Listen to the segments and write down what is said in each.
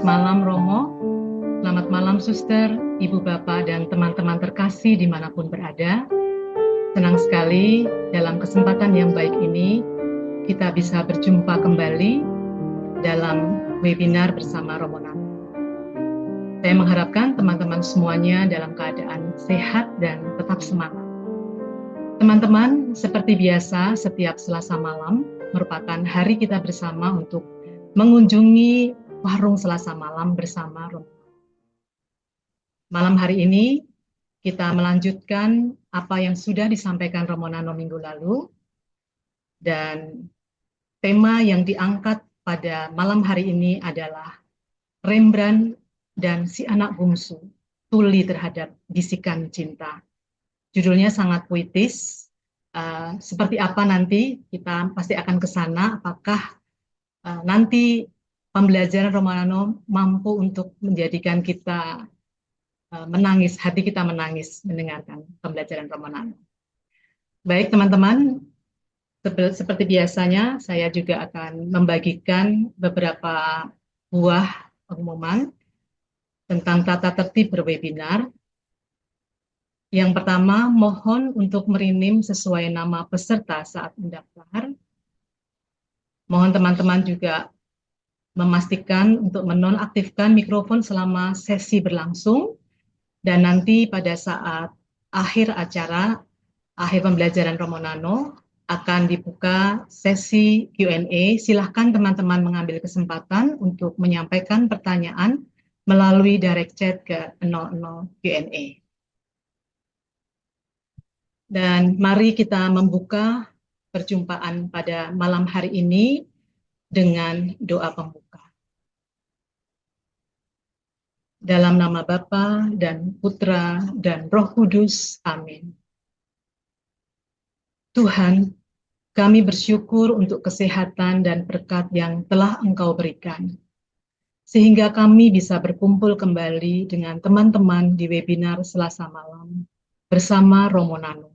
Selamat malam Romo, selamat malam Suster, Ibu Bapak dan teman-teman terkasih dimanapun berada. Senang sekali dalam kesempatan yang baik ini kita bisa berjumpa kembali dalam webinar bersama Romo Nano. Saya mengharapkan teman-teman semuanya dalam keadaan sehat dan tetap semangat. Teman-teman, seperti biasa setiap Selasa malam merupakan hari kita bersama untuk mengunjungi warung Selasa malam bersama Romo. Malam hari ini kita melanjutkan apa yang sudah disampaikan Romo Nano minggu lalu, dan tema yang diangkat pada malam hari ini adalah Rembrandt dan si anak bungsu, tuli terhadap bisikan cinta. Judulnya sangat puitis. Seperti apa nanti kita pasti akan ke sana. Apakah nanti pembelajaran Romo Nano mampu untuk menjadikan kita menangis, hati kita menangis mendengarkan pembelajaran Romo Nano. Baik teman-teman, seperti biasanya saya juga akan membagikan beberapa buah pengumuman tentang tata tertib berwebinar. Yang pertama, mohon untuk merinim sesuai nama peserta saat mendaftar. Mohon teman-teman juga memastikan untuk menonaktifkan mikrofon selama sesi berlangsung. Dan nanti pada saat akhir acara, akhir pembelajaran Romo Nano, akan dibuka sesi Q&A. Silahkan teman-teman mengambil kesempatan untuk menyampaikan pertanyaan melalui direct chat ke 00 Q&A. Dan mari kita membuka perjumpaan pada malam hari ini dengan doa pembuka. Dalam nama Bapa dan Putra dan Roh Kudus. Amin. Tuhan, kami bersyukur untuk kesehatan dan berkat yang telah Engkau berikan, sehingga kami bisa berkumpul kembali dengan teman-teman di webinar Selasa malam bersama Romo Nano.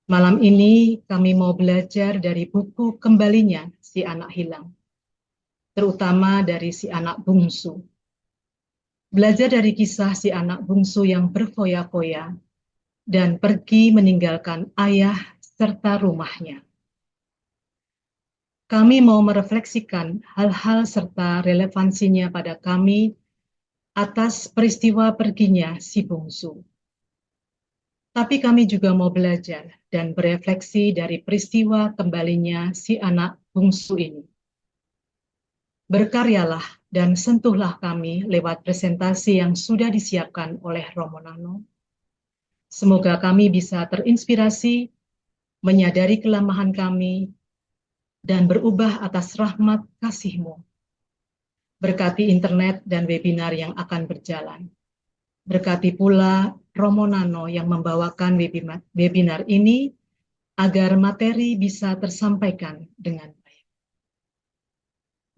Malam ini kami mau belajar dari buku Kembalinya Si Anak Hilang, terutama dari si anak bungsu. Belajar dari kisah si anak bungsu yang berfoya-foya dan pergi meninggalkan ayah serta rumahnya. Kami mau merefleksikan hal-hal serta relevansinya pada kami atas peristiwa perginya si bungsu. Tapi kami juga mau belajar dan berefleksi dari peristiwa kembalinya si anak bungsu ini. Berkaryalah dan sentuhlah kami lewat presentasi yang sudah disiapkan oleh Romo Nano. Semoga kami bisa terinspirasi, menyadari kelemahan kami, dan berubah atas rahmat kasih-Mu. Berkati internet dan webinar yang akan berjalan. Berkati pula Romo Nano yang membawakan webinar ini agar materi bisa tersampaikan dengan baik.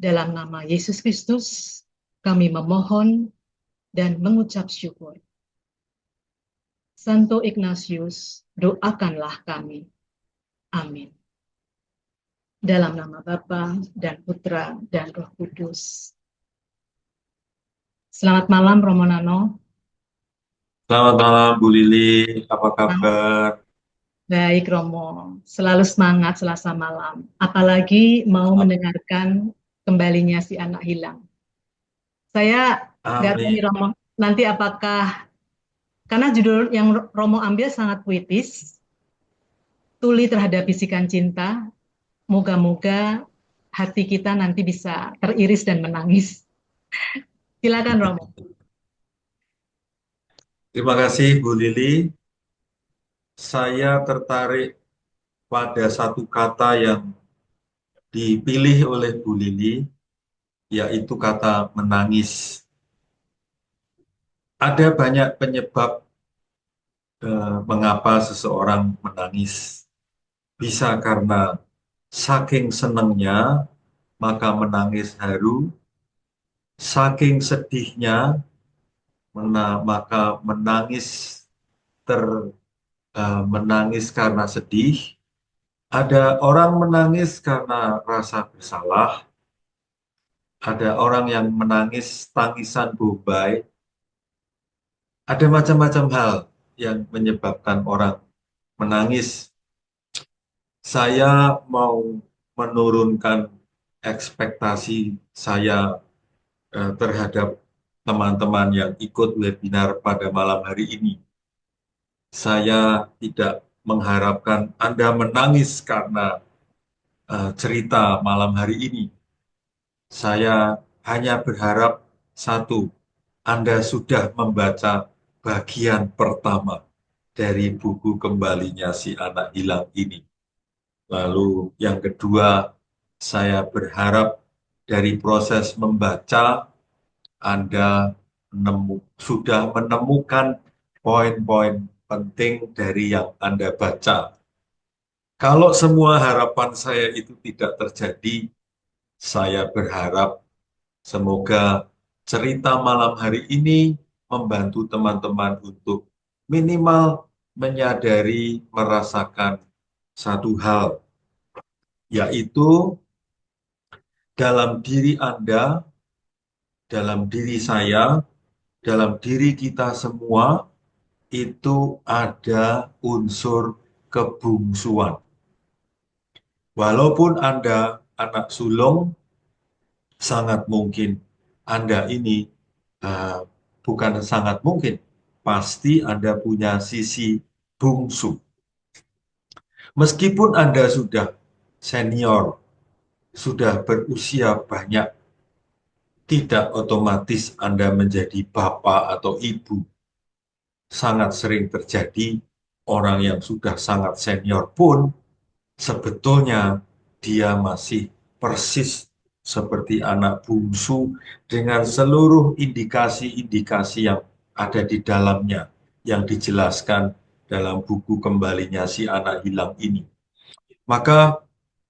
Dalam nama Yesus Kristus, kami memohon dan mengucap syukur. Santo Ignatius, doakanlah kami. Amin. Dalam nama Bapa dan Putra dan Roh Kudus. Selamat malam Romo Nano. Selamat malam Bu Lili, apa kabar? Baik Romo, selalu semangat Selasa malam. Apalagi mau mendengarkan kembalinya si anak hilang. Saya nggak tahu nih Amin. Romo, nanti apakah, karena judul yang Romo ambil sangat puitis, tuli terhadap bisikan cinta, moga-moga hati kita nanti bisa teriris dan menangis. Silakan Romo. Terima kasih Bu Lili. Saya tertarik pada satu kata yang dipilih oleh Bu Lili, yaitu kata menangis. Ada banyak penyebab mengapa seseorang menangis. Bisa karena saking senangnya, maka menangis haru. Saking sedihnya, maka menangis menangis karena sedih. Ada orang menangis karena rasa bersalah. ada orang yang menangis tangisan bobai, ada macam-macam hal yang menyebabkan orang menangis. Saya mau menurunkan ekspektasi saya terhadap teman-teman yang ikut webinar pada malam hari ini. Saya tidak mengharapkan Anda menangis karena cerita malam hari ini. Saya hanya berharap satu, Anda sudah membaca bagian pertama dari buku Kembalinya Si Anak Hilang ini. Lalu yang kedua, saya berharap dari proses membaca, Anda sudah menemukan poin-poin penting dari yang Anda baca. Kalau semua harapan saya itu tidak terjadi, saya berharap semoga cerita malam hari ini membantu teman-teman untuk minimal menyadari, merasakan satu hal, yaitu dalam diri Anda, dalam diri saya, dalam diri kita semua, itu ada unsur kebungsuan. Walaupun Anda anak sulung, sangat mungkin Anda ini bukan sangat mungkin, pasti Anda punya sisi bungsu. Meskipun Anda sudah senior, sudah berusia banyak, tidak otomatis Anda menjadi bapak atau ibu. Sangat sering terjadi orang yang sudah sangat senior pun sebetulnya dia masih persis seperti anak bungsu dengan seluruh indikasi-indikasi yang ada di dalamnya yang dijelaskan dalam buku Kembalinya Si Anak Hilang ini. Maka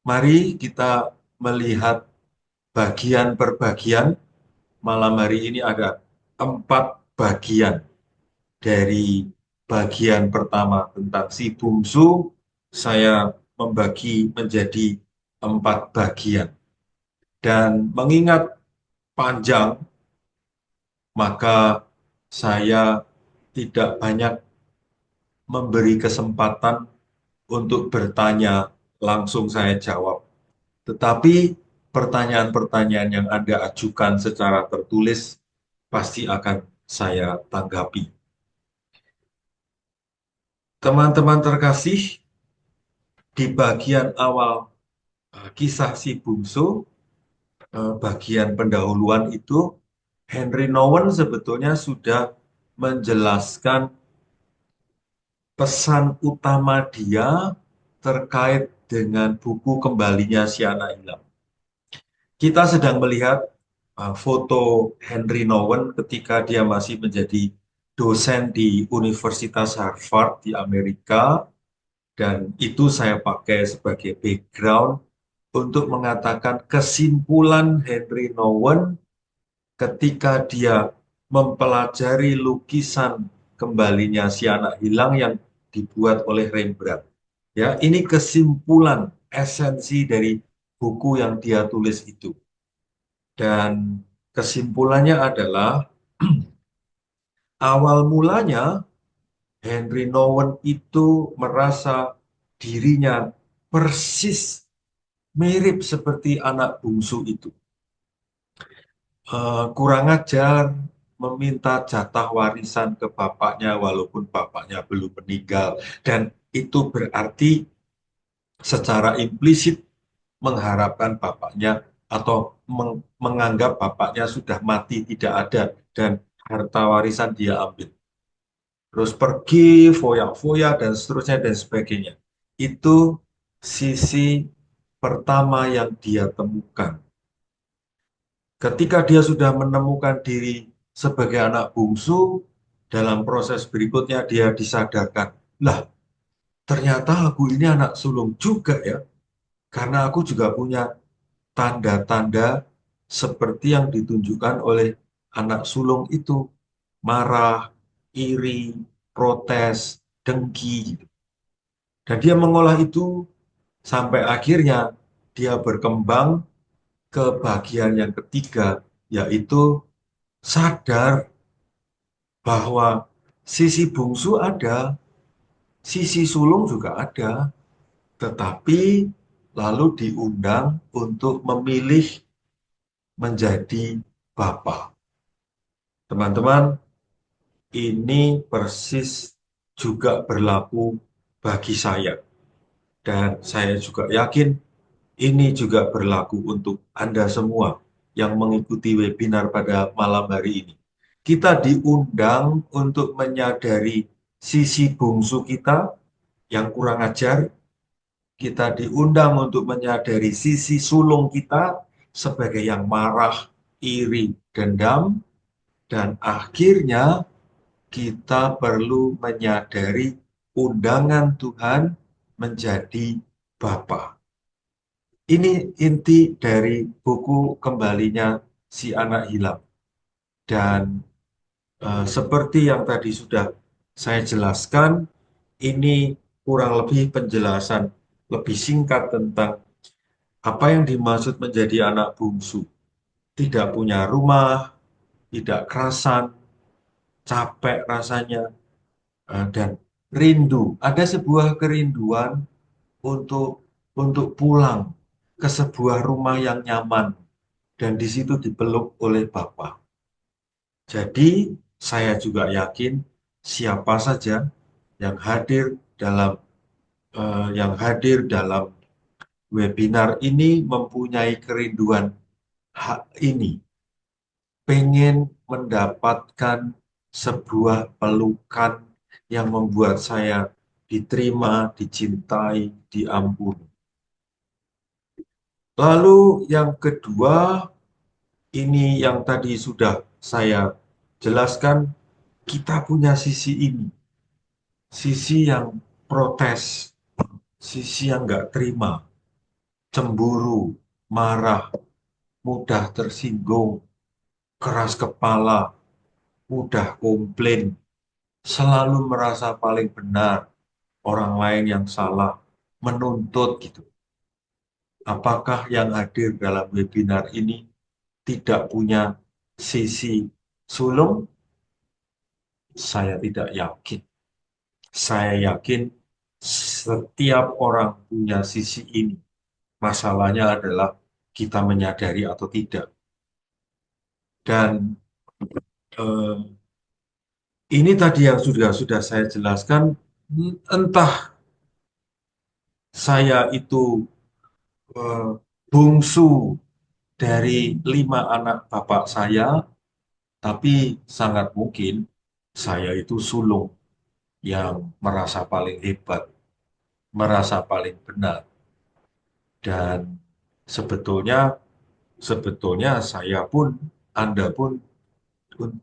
mari kita melihat bagian per bagian. Malam hari ini ada 4 bagian. Dari bagian pertama tentang si bungsu, saya membagi menjadi 4 bagian. Dan mengingat panjang, maka saya tidak banyak memberi kesempatan untuk bertanya, langsung saya jawab. Tetapi pertanyaan-pertanyaan yang Anda ajukan secara tertulis pasti akan saya tanggapi. Teman-teman terkasih, di bagian awal kisah si bungsu, bagian pendahuluan itu, Henry Nouwen sebetulnya sudah menjelaskan pesan utama dia terkait dengan buku Kembalinya Si Anak Hilang. Kita sedang melihat foto Henry Nouwen ketika dia masih menjadi dosen di Universitas Harvard di Amerika, dan itu saya pakai sebagai background untuk mengatakan kesimpulan Henry Nouwen ketika dia mempelajari lukisan Kembalinya Si Anak Hilang yang dibuat oleh Rembrandt. Ya, ini kesimpulan esensi dari buku yang dia tulis itu. Dan kesimpulannya adalah awal mulanya Henry Nouwen itu merasa dirinya persis mirip seperti anak bungsu itu. Kurang ajar, meminta jatah warisan ke bapaknya walaupun bapaknya belum meninggal. Dan itu berarti secara implisit mengharapkan bapaknya atau menganggap bapaknya sudah mati, tidak ada, dan harta warisan dia ambil. Terus pergi, foya-foya, dan seterusnya, dan sebagainya. Itu sisi pertama yang dia temukan. Ketika dia sudah menemukan diri sebagai anak bungsu, dalam proses berikutnya dia disadarkan, lah ternyata aku ini anak sulung juga ya, karena aku juga punya tanda-tanda seperti yang ditunjukkan oleh anak sulung itu, marah, iri, protes, dengki, gitu. Dan dia mengolah itu sampai akhirnya dia berkembang ke bagian yang ketiga, yaitu sadar bahwa sisi bungsu ada, sisi sulung juga ada, tetapi lalu diundang untuk memilih menjadi Bapa. Teman-teman, ini persis juga berlaku bagi saya. Dan saya juga yakin ini juga berlaku untuk Anda semua yang mengikuti webinar pada malam hari ini. Kita diundang untuk menyadari sisi bungsu kita yang kurang ajar. Kita diundang untuk menyadari sisi sulung kita sebagai yang marah, iri, dendam. Dan akhirnya kita perlu menyadari undangan Tuhan menjadi Bapa. Ini inti dari buku Kembalinya Si Anak Hilang. Dan seperti yang tadi sudah saya jelaskan, ini kurang lebih penjelasan lebih singkat tentang apa yang dimaksud menjadi anak bungsu. Tidak punya rumah, tidak kerasan, capek rasanya, dan rindu. Ada sebuah kerinduan untuk pulang ke sebuah rumah yang nyaman dan di situ dipeluk oleh Bapa. Jadi saya juga yakin siapa saja yang hadir dalam webinar ini mempunyai kerinduan hak ini, pengen mendapatkan sebuah pelukan yang membuat saya diterima, dicintai, diampuni. Lalu yang kedua, ini yang tadi sudah saya jelaskan, kita punya sisi ini, sisi yang protes, sisi yang nggak terima, cemburu, marah, mudah tersinggung, keras kepala, mudah komplain, selalu merasa paling benar, orang lain yang salah, menuntut gitu. Apakah yang hadir dalam webinar ini tidak punya sisi sulung? Saya tidak yakin. Saya yakin setiap orang punya sisi ini. Masalahnya adalah kita menyadari atau tidak. Dan eh, ini tadi yang sudah saya jelaskan, entah saya itu eh, bungsu dari 5 anak bapak saya, tapi sangat mungkin saya itu sulung yang merasa paling hebat, merasa paling benar. Dan sebetulnya sebetulnya saya pun, Anda pun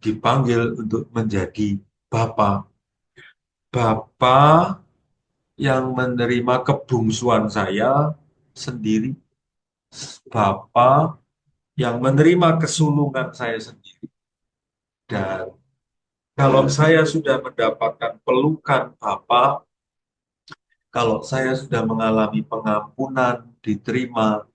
dipanggil untuk menjadi Bapa. Bapa yang menerima kebungsuan saya sendiri, Bapa yang menerima kesulungan saya sendiri. Dan kalau saya sudah mendapatkan pelukan Bapa, kalau saya sudah mengalami pengampunan, diterima,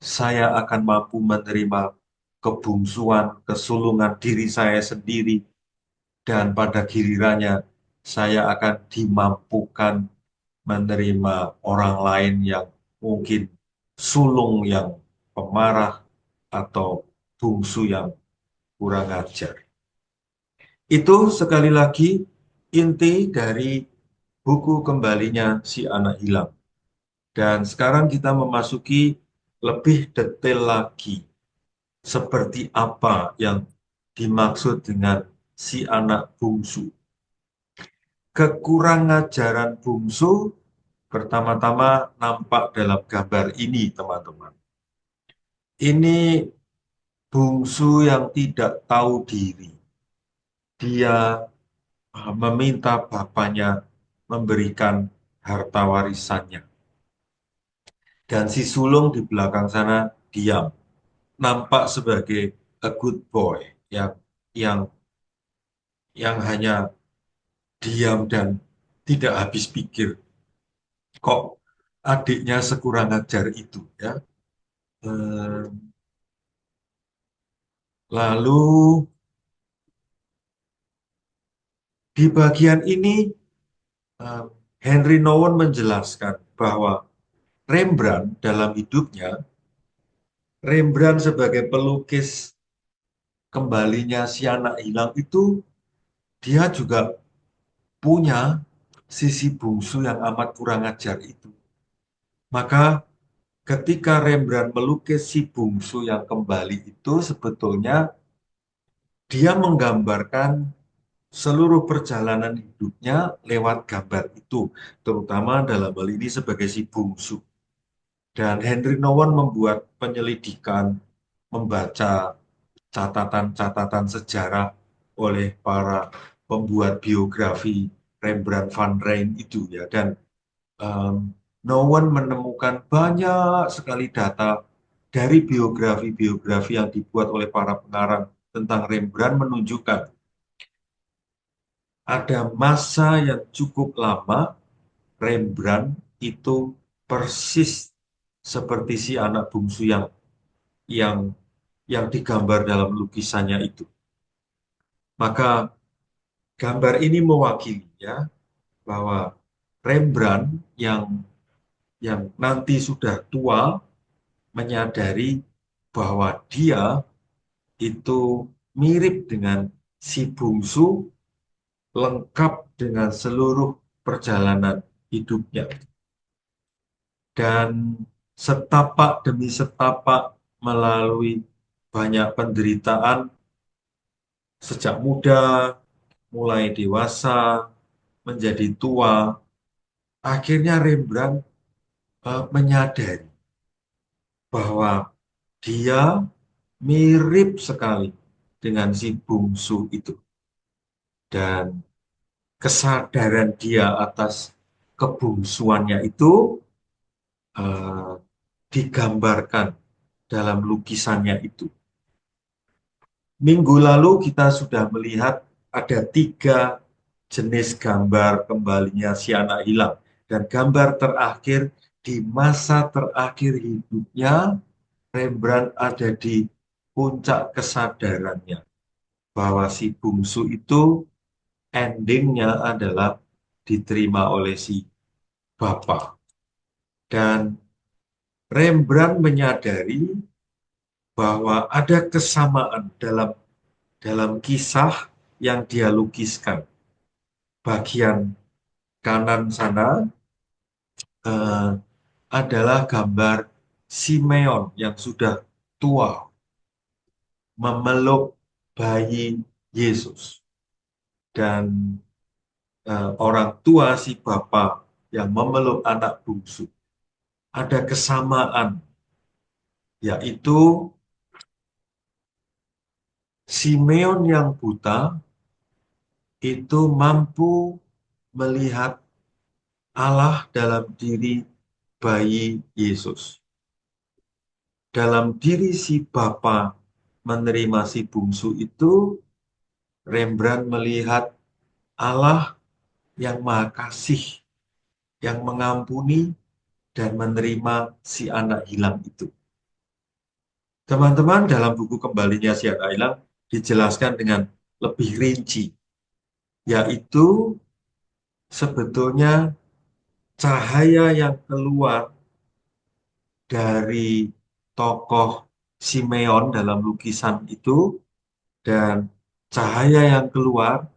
saya akan mampu menerima kebungsuan, kesulungan diri saya sendiri, dan pada gilirannya saya akan dimampukan menerima orang lain yang mungkin sulung yang pemarah atau bungsu yang kurang ajar. Itu sekali lagi inti dari buku Kembalinya Si Anak Hilang. Dan sekarang kita memasuki lebih detail lagi seperti apa yang dimaksud dengan si anak bungsu. Kekurangajaran bungsu pertama-tama nampak dalam gambar ini, teman-teman. Ini bungsu yang tidak tahu diri. Dia meminta bapaknya memberikan harta warisannya. Dan si sulung di belakang sana diam. Nampak sebagai a good boy yang yang hanya diam dan tidak habis pikir. Kok adiknya sekurang ajar itu, ya? Eh, Lalu di bagian ini eh, Henry Nouwen menjelaskan bahwa Rembrandt dalam hidupnya, Rembrandt sebagai pelukis kembalinya si anak hilang itu, dia juga punya sisi bungsu yang amat kurang ajar itu. Maka ketika Rembrandt melukis si bungsu yang kembali itu, sebetulnya dia menggambarkan seluruh perjalanan hidupnya lewat gambar itu, terutama dalam hal ini sebagai si bungsu. Dan Henry Nouwen membuat penyelidikan, membaca catatan-catatan sejarah oleh para pembuat biografi Rembrandt van Rijn itu ya. Dan um, Nouwen menemukan banyak sekali data dari biografi-biografi yang dibuat oleh para pengarang tentang Rembrandt, menunjukkan ada masa yang cukup lama Rembrandt itu persis seperti si anak bungsu yang yang digambar dalam lukisannya itu. Maka gambar ini mewakili ya bahwa Rembrandt yang nanti sudah tua menyadari bahwa dia itu mirip dengan si bungsu, lengkap dengan seluruh perjalanan hidupnya. Dan setapak demi setapak melalui banyak penderitaan sejak muda, mulai dewasa, menjadi tua, akhirnya Rembrandt menyadari bahwa dia mirip sekali dengan si bungsu itu. Dan kesadaran dia atas kebungsuannya itu eh, digambarkan dalam lukisannya itu. Minggu lalu kita sudah melihat ada 3 jenis gambar kembalinya si anak hilang. Dan gambar terakhir di masa terakhir hidupnya, Rembrandt ada di puncak kesadarannya. Bahwa si bungsu itu endingnya adalah diterima oleh si bapak. Dan Rembrandt menyadari bahwa ada kesamaan dalam dalam kisah yang dia lukiskan. Bagian kanan sana eh, adalah gambar Simeon yang sudah tua memeluk bayi Yesus. Dan orang tua si bapak yang memeluk anak bungsu. Ada kesamaan, yaitu Simeon yang buta itu mampu melihat Allah dalam diri bayi Yesus. Dalam diri si bapa menerima si bungsu itu, Rembrandt melihat Allah yang maha kasih, yang mengampuni dan menerima si anak hilang itu. Teman-teman, dalam buku Kembalinya Si Anak Hilang dijelaskan dengan lebih rinci, yaitu sebetulnya cahaya yang keluar dari tokoh Simeon dalam lukisan itu dan cahaya yang keluar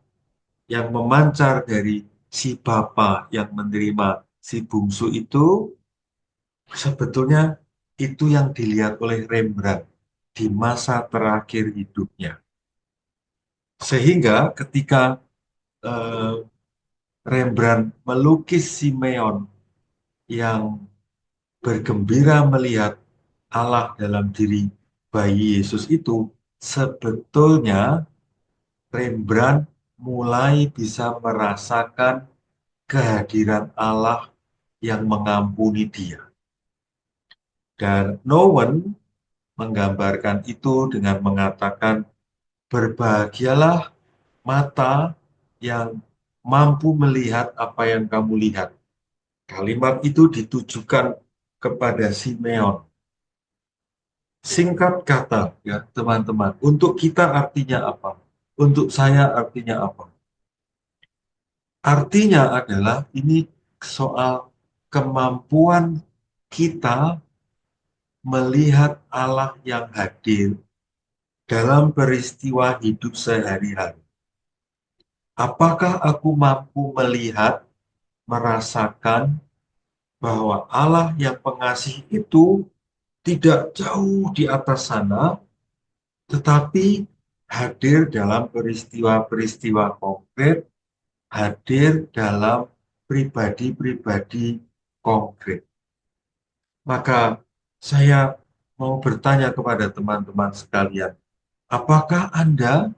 yang memancar dari si bapa yang menerima si bungsu itu sebetulnya itu yang dilihat oleh Rembrandt di masa terakhir hidupnya. Sehingga ketika eh, Rembrandt melukis Simeon yang bergembira melihat Allah dalam diri bayi Yesus itu, sebetulnya Rembrandt mulai bisa merasakan kehadiran Allah yang mengampuni dia. Dan Nouwen menggambarkan itu dengan mengatakan, berbahagialah mata yang mampu melihat apa yang kamu lihat. Kalimat itu ditujukan kepada Simeon Singkat kata ya teman-teman, untuk kita artinya apa? Untuk saya artinya apa? Artinya adalah ini soal kemampuan kita melihat Allah yang hadir dalam peristiwa hidup sehari-hari. Apakah aku mampu melihat, merasakan bahwa Allah yang pengasih itu tidak jauh di atas sana, tetapi hadir dalam peristiwa-peristiwa konkret, hadir dalam pribadi-pribadi konkret. Maka saya mau bertanya kepada teman-teman sekalian, apakah Anda,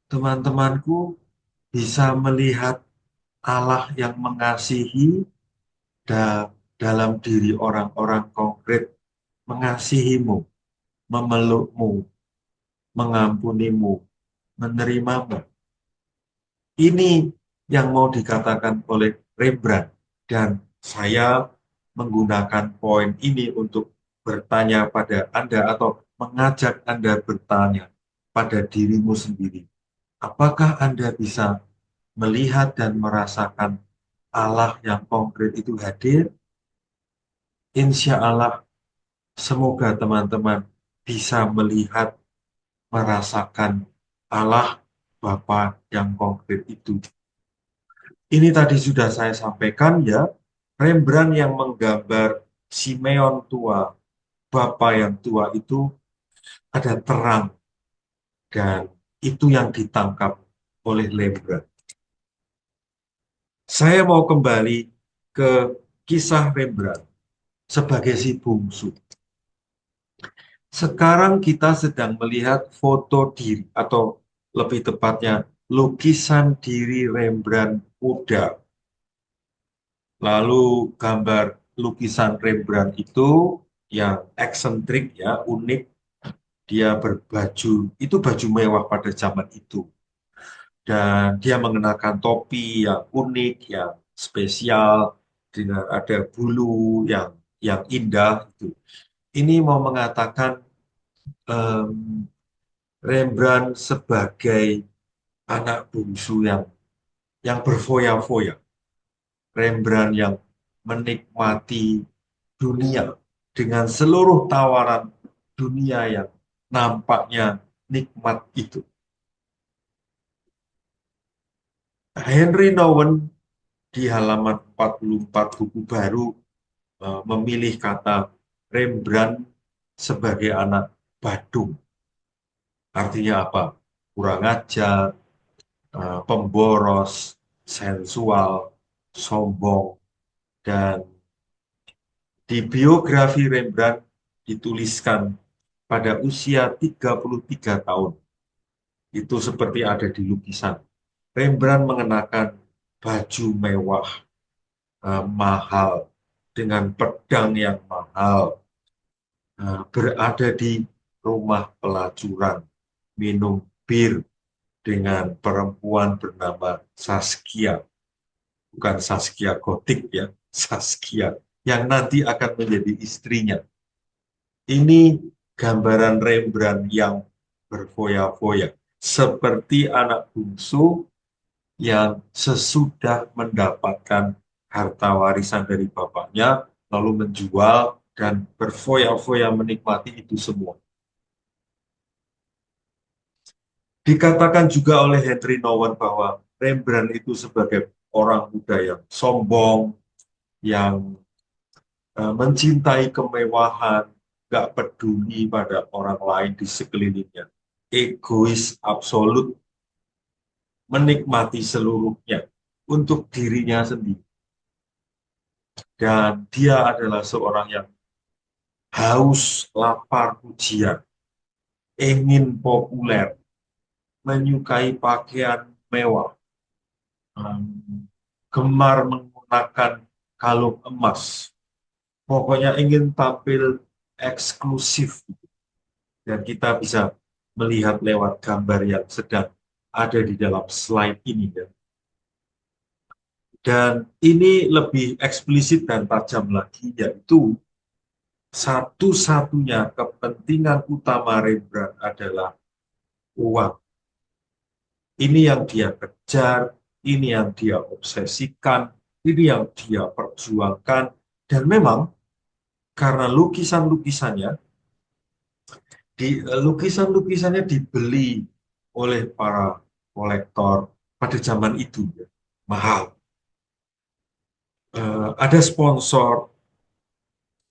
teman-temanku, bisa melihat Allah yang mengasihi dalam diri orang-orang konkret, mengasihimu, memelukmu, mengampunimu, menerimamu? Ini yang mau dikatakan oleh Rembrandt, dan saya menggunakan poin ini untuk bertanya pada Anda atau mengajak Anda bertanya pada dirimu sendiri. Apakah Anda bisa melihat dan merasakan Allah yang konkret itu hadir? Insya Allah, semoga teman-teman bisa melihat, merasakan Allah Bapa yang konkret itu. Ini tadi sudah saya sampaikan ya, Rembrandt yang menggambar Simeon tua, Bapa yang tua itu ada terang, dan itu yang ditangkap oleh Rembrandt. Saya mau kembali ke kisah Rembrandt sebagai si bungsu. Sekarang kita sedang melihat foto diri, atau lebih tepatnya lukisan diri Rembrandt muda. Lalu gambar lukisan Rembrandt itu yang eksentrik ya, unik. Dia berbaju, itu baju mewah pada zaman itu. Dan dia mengenakan topi yang unik, yang spesial, dengan ada bulu yang indah. Itu. Ini mau mengatakan em, Rembrandt sebagai anak bungsu yang berfoya-foya. Rembrandt yang menikmati dunia dengan seluruh tawaran dunia yang nampaknya nikmat itu. Henry Nouwen di halaman 44 buku baru memilih kata Rembrandt sebagai anak badung. Artinya apa? Kurang ajar, pemboros, sensual, sombong, dan di biografi Rembrandt dituliskan pada usia 33 tahun. Itu seperti ada di lukisan. Rembrandt mengenakan baju mewah, mahal, dengan pedang yang mahal, berada di rumah pelacuran, minum bir dengan perempuan bernama Saskia. Bukan Saskia Gotik ya, Saskia, yang nanti akan menjadi istrinya. Ini gambaran Rembrandt yang berfoya-foya, seperti anak bungsu yang sesudah mendapatkan harta warisan dari bapaknya, lalu menjual dan berfoya-foya menikmati itu semua. Dikatakan juga oleh Henry Nouwen bahwa Rembrandt itu sebagai orang muda yang sombong, yang mencintai kemewahan, gak peduli pada orang lain di sekelilingnya. Egois absolut, menikmati seluruhnya untuk dirinya sendiri. Dan dia adalah seorang yang haus, lapar, pujian, ingin populer, menyukai pakaian mewah, gemar menggunakan kalung emas, pokoknya ingin tampil eksklusif. Dan kita bisa melihat lewat gambar yang sedang ada di dalam slide ini. Ya. Dan ini lebih eksplisit dan tajam lagi, yaitu Satu-satunya kepentingan utama Rembrandt adalah uang. Ini yang dia kejar, ini yang dia obsesikan, ini yang dia perjuangkan. Dan memang karena lukisan-lukisannya, lukisan-lukisannya dibeli oleh para kolektor pada zaman itu, ya, mahal. Ada sponsor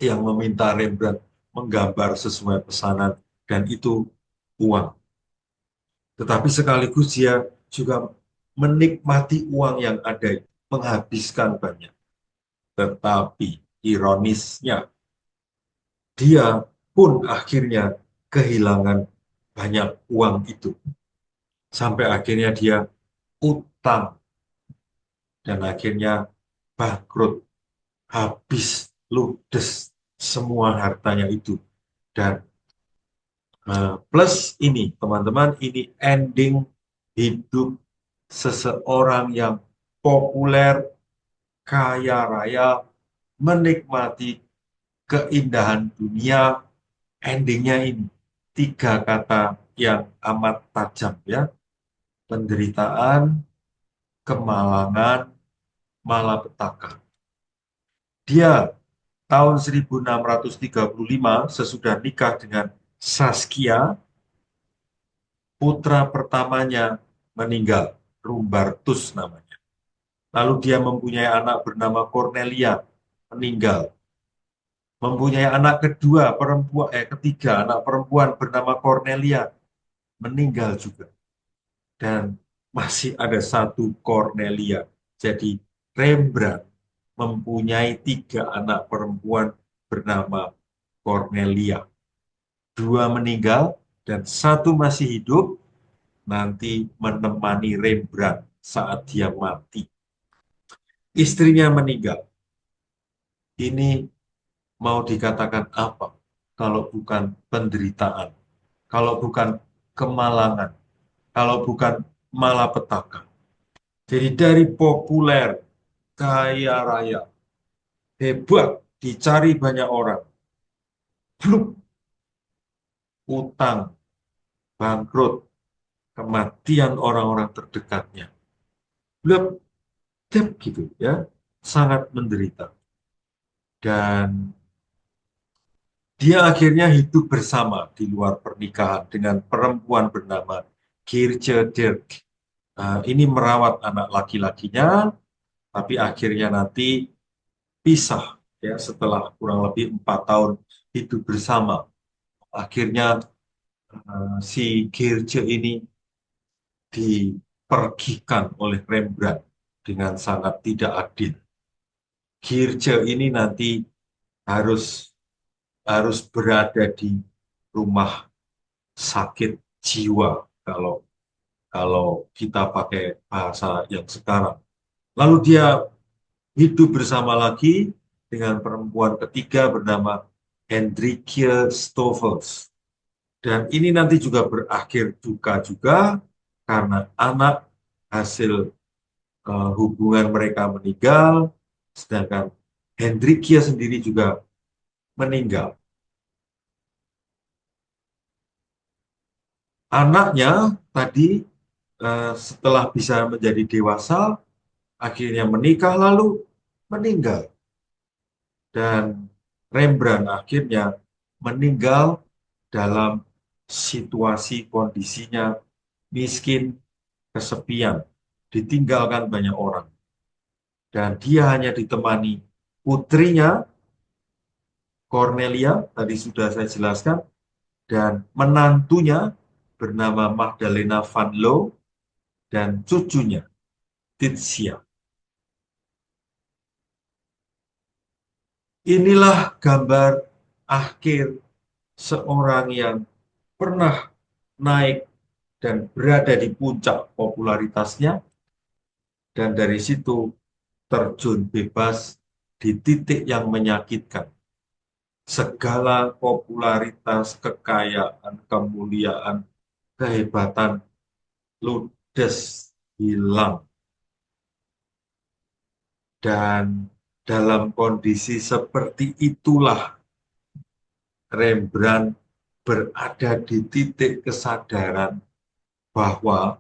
yang meminta Rembrandt menggambar sesuai pesanan, dan itu uang. Tetapi sekaligus dia juga menikmati uang yang ada, menghabiskan banyak. Tetapi ironisnya, dia pun akhirnya kehilangan banyak uang itu. Sampai akhirnya dia utang dan akhirnya bangkrut, habis ludes semua hartanya itu. Dan plus ini, teman-teman, ini ending hidup seseorang yang populer, kaya raya, menikmati keindahan dunia. Endingnya ini tiga kata yang amat tajam, ya: penderitaan, kemalangan, malapetaka. Dia tahun 1635 sesudah nikah dengan Saskia, putra pertamanya meninggal, Rumbartus namanya. Lalu dia mempunyai anak bernama Cornelia, meninggal. Mempunyai anak kedua, ketiga, anak perempuan bernama Cornelia, meninggal juga. Dan masih ada satu Cornelia. Jadi Rembrandt mempunyai tiga anak perempuan bernama Cornelia. Dua meninggal dan satu masih hidup, nanti menemani Rembrandt saat dia mati. Istrinya meninggal. Ini mau dikatakan apa kalau bukan penderitaan, kalau bukan kemalangan, kalau bukan malapetaka. Jadi dari populer, kaya raya, hebat, dicari banyak orang, bluk, utang, bangkrut, kematian orang-orang terdekatnya. Bluk, dep gitu ya, sangat menderita. Dan dia akhirnya hidup bersama di luar pernikahan dengan perempuan bernama Geertje Dirk. Ini merawat anak laki-lakinya, tapi akhirnya nanti pisah, ya, setelah kurang lebih 4 tahun hidup bersama. Akhirnya si Geertje ini dipergikan oleh Rembrandt dengan sangat tidak adil. Geertje ini nanti harus harus berada di rumah sakit jiwa, kalau kalau kita pakai bahasa yang sekarang. Lalu dia hidup bersama lagi dengan perempuan ketiga bernama Hendrikje Stoffels. Dan ini nanti juga berakhir duka juga karena anak hasil hubungan mereka meninggal, sedangkan Hendrikje sendiri juga meninggal. Anaknya tadi setelah bisa menjadi dewasa, akhirnya menikah lalu meninggal. Dan Rembrandt akhirnya meninggal dalam situasi kondisinya miskin, kesepian, ditinggalkan banyak orang. Dan dia hanya ditemani putrinya, Cornelia, tadi sudah saya jelaskan, dan menantunya bernama Magdalena van Loo, dan cucunya, Titsia. Inilah gambar akhir seorang yang pernah naik dan berada di puncak popularitasnya, dan dari situ terjun bebas di titik yang menyakitkan. Segala popularitas, kekayaan, kemuliaan, kehebatan ludes, hilang. Dan dalam kondisi seperti itulah Rembrandt berada di titik kesadaran bahwa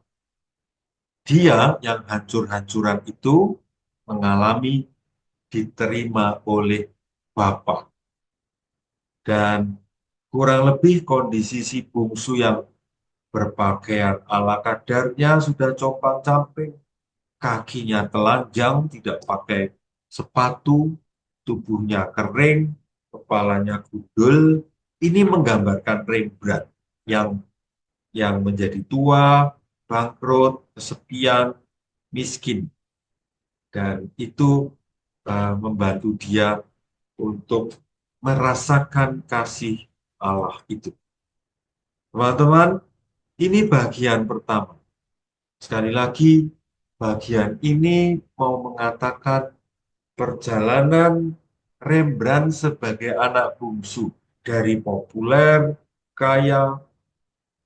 dia yang hancur-hancuran itu mengalami diterima oleh Bapa. Dan kurang lebih kondisi si bungsu yang berpakaian ala kadarnya sudah compang-camping, kakinya telanjang, tidak pakai sepatu, tubuhnya kering, kepalanya gundul. Ini menggambarkan Rembrandt yang menjadi tua, bangkrut, kesepian, miskin. Dan itu membantu dia untuk merasakan kasih Allah itu. Teman-teman, ini bagian pertama. Sekali lagi, bagian ini mau mengatakan perjalanan Rembrandt sebagai anak bungsu dari populer, kaya,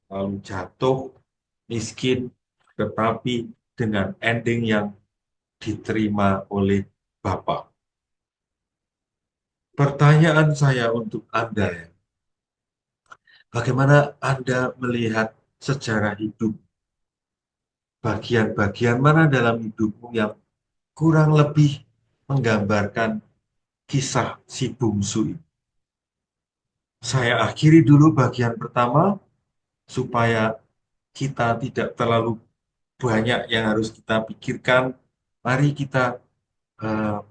lalu jatuh, miskin, tetapi dengan ending yang diterima oleh Bapak. Pertanyaan saya untuk Anda ya, bagaimana Anda melihat sejarah hidup? Bagian-bagian mana dalam hidupmu yang kurang lebih menggambarkan kisah si bungsu ini? Saya akhiri dulu bagian pertama supaya kita tidak terlalu banyak yang harus kita pikirkan. Mari kita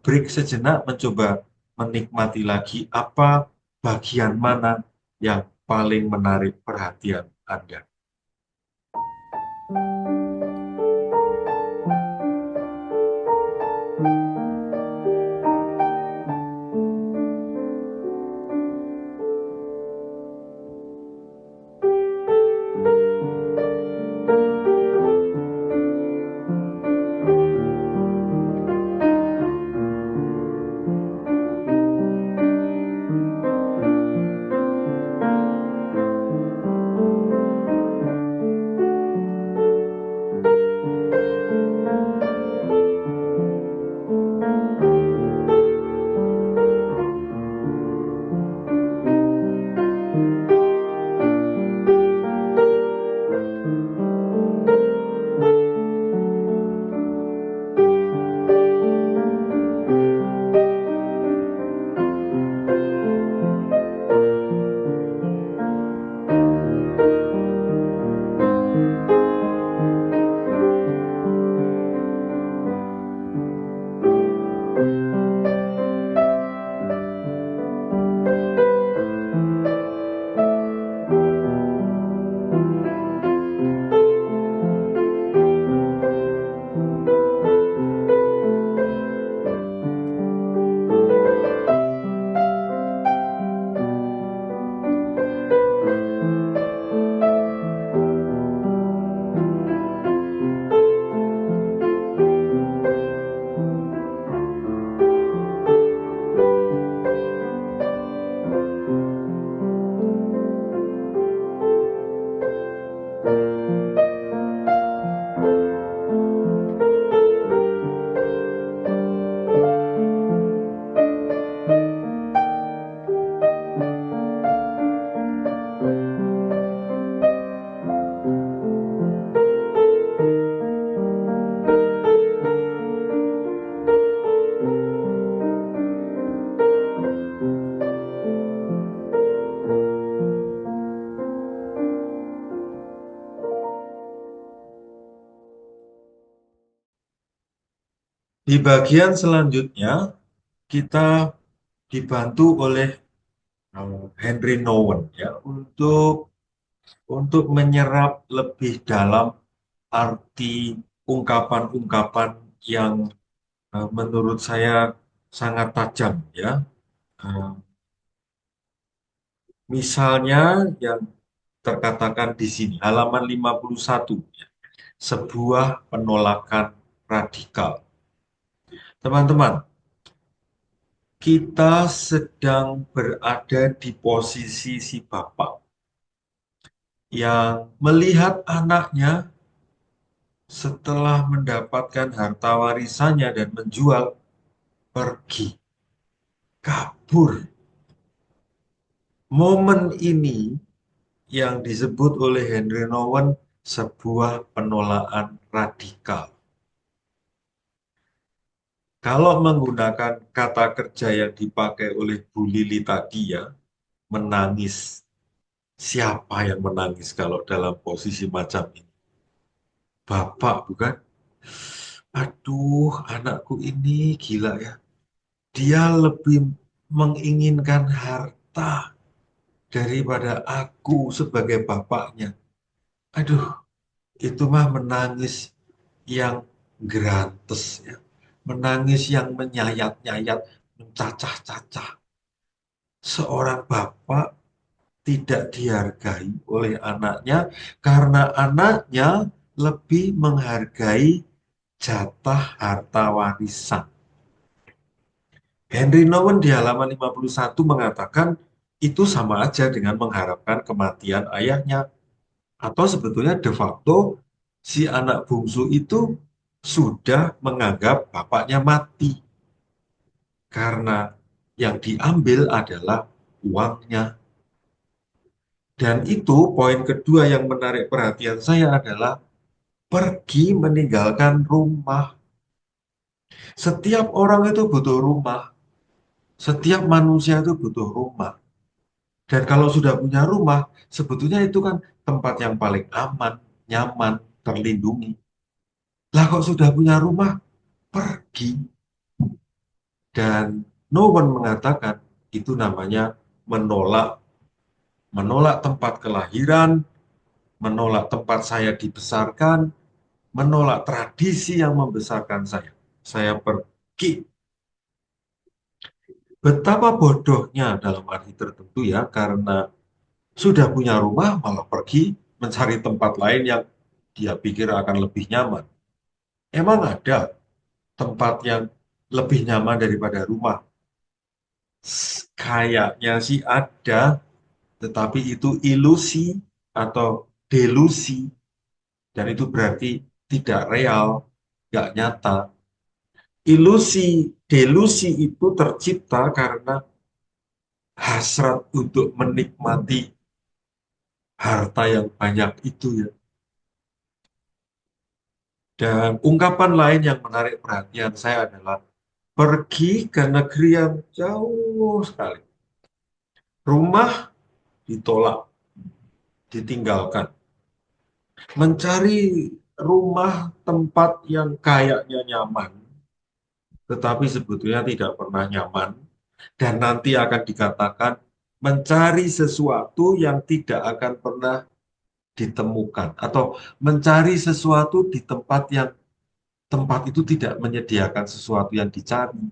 break sejenak mencoba menikmati lagi apa bagian mana yang paling menarik perhatian Anda. Di bagian selanjutnya, kita dibantu oleh Henry Nouwen ya untuk menyerap lebih dalam arti ungkapan-ungkapan yang menurut saya sangat tajam ya. Eh, Misalnya yang terkatakan di sini halaman 51 ya, sebuah penolakan radikal. Teman-teman, kita sedang berada di posisi si bapak yang melihat anaknya setelah mendapatkan harta warisannya dan menjual, pergi, kabur, Momen ini yang disebut oleh Henry Nouwen sebuah penolakan radikal. Kalau menggunakan kata kerja yang dipakai oleh Bu Lili tadi ya, menangis. Siapa yang menangis kalau dalam posisi macam ini? Bapak bukan? Aduh, anakku ini gila ya. Dia lebih menginginkan harta daripada aku sebagai bapaknya. Aduh, itu mah menangis yang grantes ya. Menangis yang menyayat-nyayat, mencacah-cacah. Seorang bapak tidak dihargai oleh anaknya karena anaknya lebih menghargai jatah harta warisan. Henry Nouwen di halaman 51 mengatakan itu sama aja dengan mengharapkan kematian ayahnya. Atau sebetulnya de facto si anak bungsu itu sudah menganggap bapaknya mati. Karena yang diambil adalah uangnya. Dan itu poin kedua yang menarik perhatian saya adalah pergi meninggalkan rumah. Setiap orang itu butuh rumah. Setiap manusia itu butuh rumah. Dan kalau sudah punya rumah, sebetulnya itu kan tempat yang paling aman, nyaman, terlindungi. Lah kok sudah punya rumah, pergi. Dan no one mengatakan itu namanya menolak menolak tempat kelahiran, menolak tempat saya dibesarkan, menolak tradisi yang membesarkan saya. Saya pergi. Betapa bodohnya dalam arti tertentu ya, karena sudah punya rumah malah pergi mencari tempat lain yang dia pikir akan lebih nyaman. Emang ada tempat yang lebih nyaman daripada rumah? Kayaknya sih ada, tetapi itu ilusi atau delusi, dan itu berarti tidak real, nggak nyata. Ilusi, delusi itu tercipta karena hasrat untuk menikmati harta yang banyak itu ya. Dan ungkapan lain yang menarik perhatian saya adalah pergi ke negeri yang jauh sekali. Rumah ditolak, ditinggalkan. Mencari rumah tempat yang kayaknya nyaman, tetapi sebetulnya tidak pernah nyaman. Dan nanti akan dikatakan mencari sesuatu yang tidak akan pernah ditemukan. Atau mencari sesuatu di tempat yang tempat itu tidak menyediakan sesuatu yang dicari.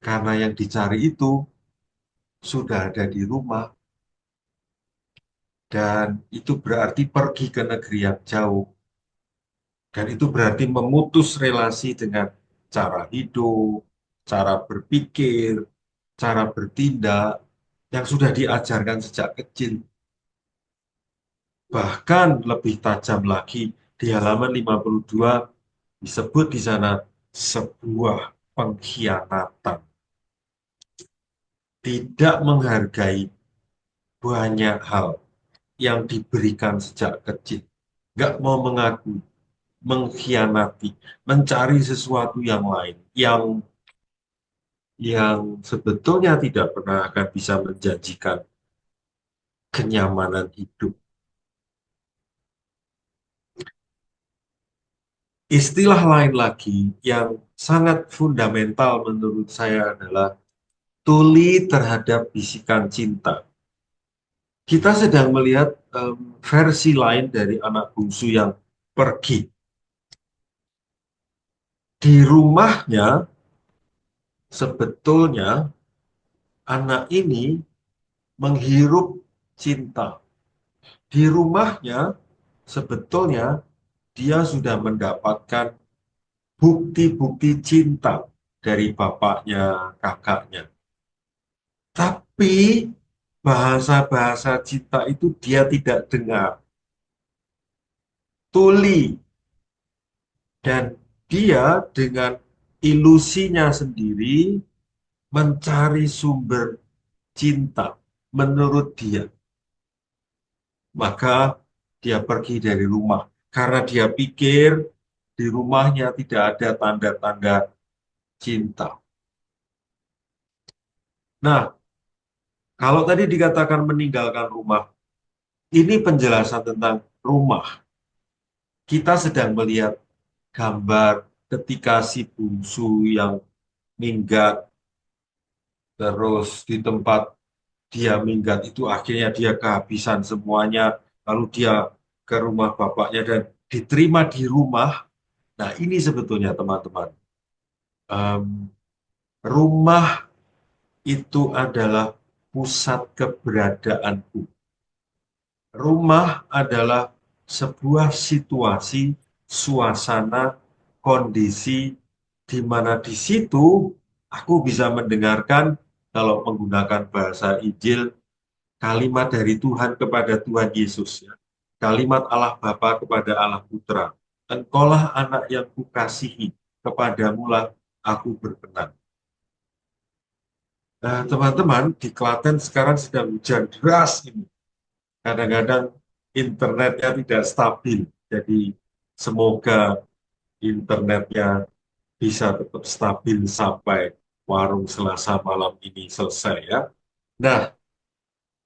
Karena yang dicari itu sudah ada di rumah. Dan itu berarti pergi ke negeri yang jauh. Dan itu berarti memutus relasi dengan cara hidup, cara berpikir, cara bertindak yang sudah diajarkan sejak kecil. Bahkan lebih tajam lagi di halaman 52 disebut di sana sebuah pengkhianatan. Tidak menghargai banyak hal yang diberikan sejak kecil. Nggak mau mengakui, mengkhianati, mencari sesuatu yang lain, yang sebetulnya tidak pernah akan bisa menjanjikan kenyamanan hidup. Istilah lain lagi yang sangat fundamental menurut saya adalah tuli terhadap bisikan cinta. Kita sedang melihat versi lain dari anak bungsu yang pergi. Di rumahnya, sebetulnya anak ini menghirup cinta. Di rumahnya, sebetulnya dia sudah mendapatkan bukti-bukti cinta dari bapaknya, kakaknya. Tapi bahasa-bahasa cinta itu dia tidak dengar. Tuli. Dan dia dengan ilusinya sendiri mencari sumber cinta. menurut dia, maka dia pergi dari rumah. Karena dia pikir di rumahnya tidak ada tanda-tanda cinta. Nah, kalau tadi dikatakan meninggalkan rumah, ini penjelasan tentang rumah. Kita sedang melihat gambar ketika si bungsu yang minggat, terus di tempat dia minggat itu akhirnya dia kehabisan semuanya, lalu dia ke rumah bapaknya dan diterima di rumah. Nah, ini sebetulnya teman-teman, Em, rumah itu adalah pusat keberadaanku. Rumah adalah sebuah situasi, suasana, kondisi di mana di situ aku bisa mendengarkan, kalau menggunakan bahasa Injil, kalimat dari Tuhan kepada Tuhan Yesus, ya. Kalimat Allah Bapa kepada Allah Putra. Engkaulah anak yang kukasihi, kepadamulah aku berkenan. Nah, teman-teman, di Klaten sekarang sedang hujan deras ini. Kadang-kadang internetnya tidak stabil. Jadi semoga internetnya bisa tetap stabil sampai warung Selasa malam ini selesai, ya. Nah,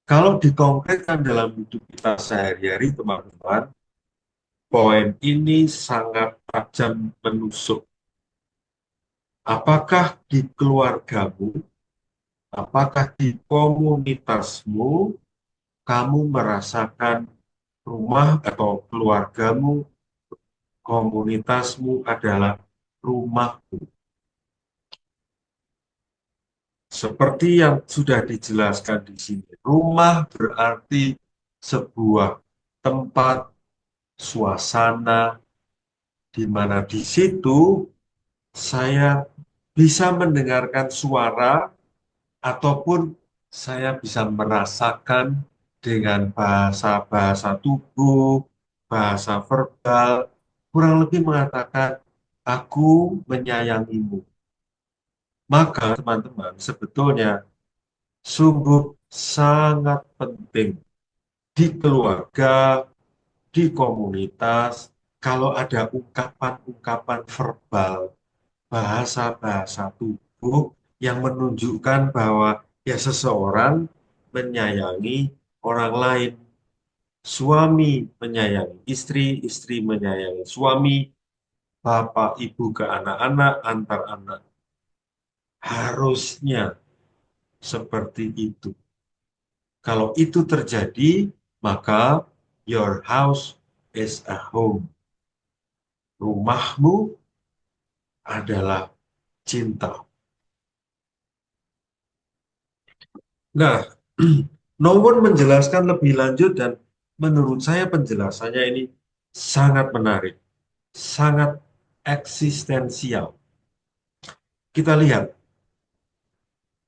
kalau dikonkretkan dalam hidup kita sehari-hari, teman-teman, poin ini sangat tajam menusuk. Apakah di keluargamu, apakah di komunitasmu, kamu merasakan rumah atau keluargamu, komunitasmu adalah rumahmu. Seperti yang sudah dijelaskan di sini, rumah berarti sebuah tempat, suasana, di mana di situ saya bisa mendengarkan suara ataupun saya bisa merasakan dengan bahasa-bahasa tubuh, bahasa verbal, kurang lebih mengatakan, aku menyayangimu. Maka teman-teman, sebetulnya sungguh sangat penting di keluarga, di komunitas, kalau ada ungkapan-ungkapan verbal, bahasa-bahasa tubuh yang menunjukkan bahwa ya seseorang menyayangi orang lain. Suami menyayangi istri, istri menyayangi suami, bapak ibu ke anak-anak, antar anak. Harusnya seperti itu. Kalau itu terjadi, maka your house is a home. Rumahmu adalah cinta. Nah, Nowon menjelaskan lebih lanjut dan menurut saya penjelasannya ini sangat menarik, sangat eksistensial. Kita lihat,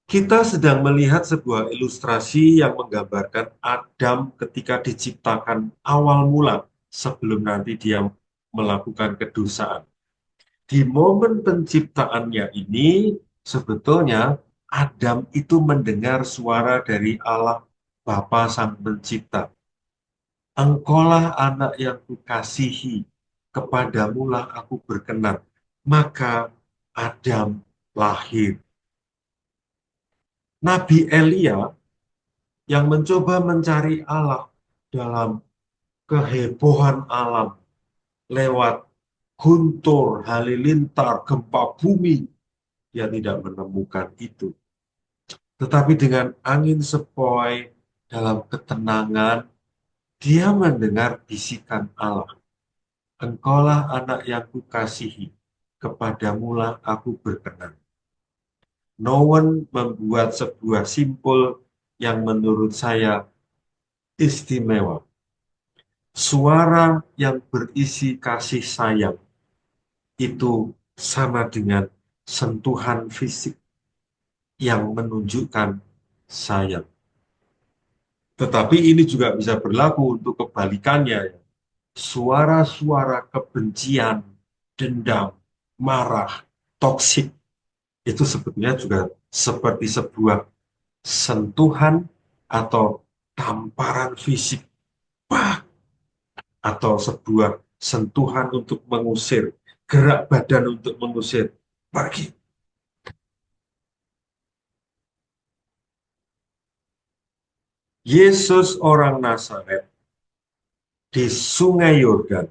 kita sedang melihat sebuah ilustrasi yang menggambarkan Adam ketika diciptakan awal mula sebelum nanti dia melakukan kedosaan. Di momen penciptaannya ini, sebetulnya Adam itu mendengar suara dari Allah Bapa Sang Pencipta. Engkaulah anak yang kukasihi, kepadamulah aku berkenan. Maka Adam lahir. Nabi Elia yang mencoba mencari Allah dalam kehebohan alam lewat guntur, halilintar, gempa bumi, dia tidak menemukan itu. Tetapi dengan angin sepoi dalam ketenangan, dia mendengar bisikan Allah. Engkaulah anak yang kukasihi, kepadamulah aku berkenan. Nowen membuat sebuah simpul yang menurut saya istimewa. Suara yang berisi kasih sayang itu sama dengan sentuhan fisik yang menunjukkan sayang. Tetapi ini juga bisa berlaku untuk kebalikannya. Suara-suara kebencian, dendam, marah, toksik, itu sebetulnya juga seperti sebuah sentuhan atau tamparan fisik, pak, atau sebuah sentuhan untuk mengusir, gerak badan untuk mengusir, pergi. Yesus orang Nazaret di Sungai Yordan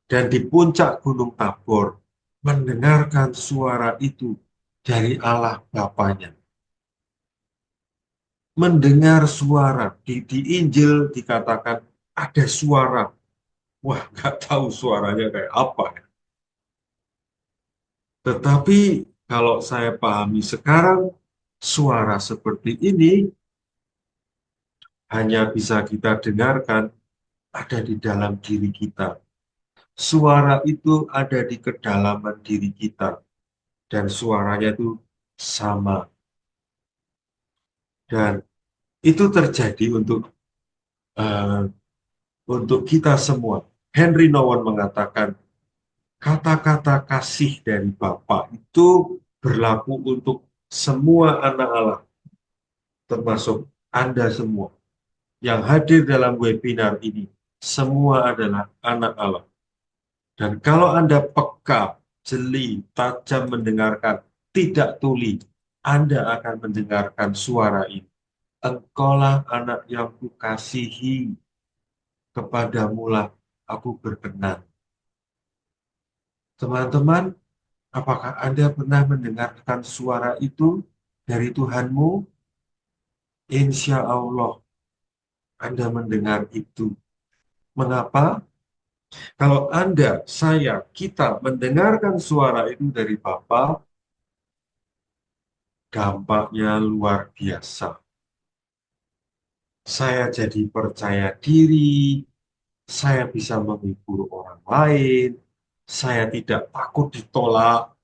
dan di puncak Gunung Tabor mendengarkan suara itu dari Allah Bapanya. Mendengar suara, di Injil dikatakan ada suara. Wah, nggak tahu suaranya kayak apa ya. Tetapi kalau saya pahami sekarang, suara seperti ini hanya bisa kita dengarkan ada di dalam diri kita. Suara itu ada di kedalaman diri kita. Dan suaranya itu sama. Dan itu terjadi uh, untuk kita semua. Henry Nouwen mengatakan, kata-kata kasih dari Bapa itu berlaku untuk semua anak Allah, termasuk Anda semua. Yang hadir dalam webinar ini, semua adalah anak Allah. Dan kalau Anda peka, jeli, tajam mendengarkan, tidak tuli, Anda akan mendengarkan suara ini. Engkaulah anak yang kukasihi, kepadamulah aku berkenan. Teman-teman, apakah Anda pernah mendengarkan suara itu dari Tuhanmu? Insya Allah, Anda mendengar itu. Mengapa? Kalau Anda, saya, kita mendengarkan suara itu dari Bapa, dampaknya luar biasa. Saya jadi percaya diri, saya bisa menghibur orang lain, saya tidak takut ditolak,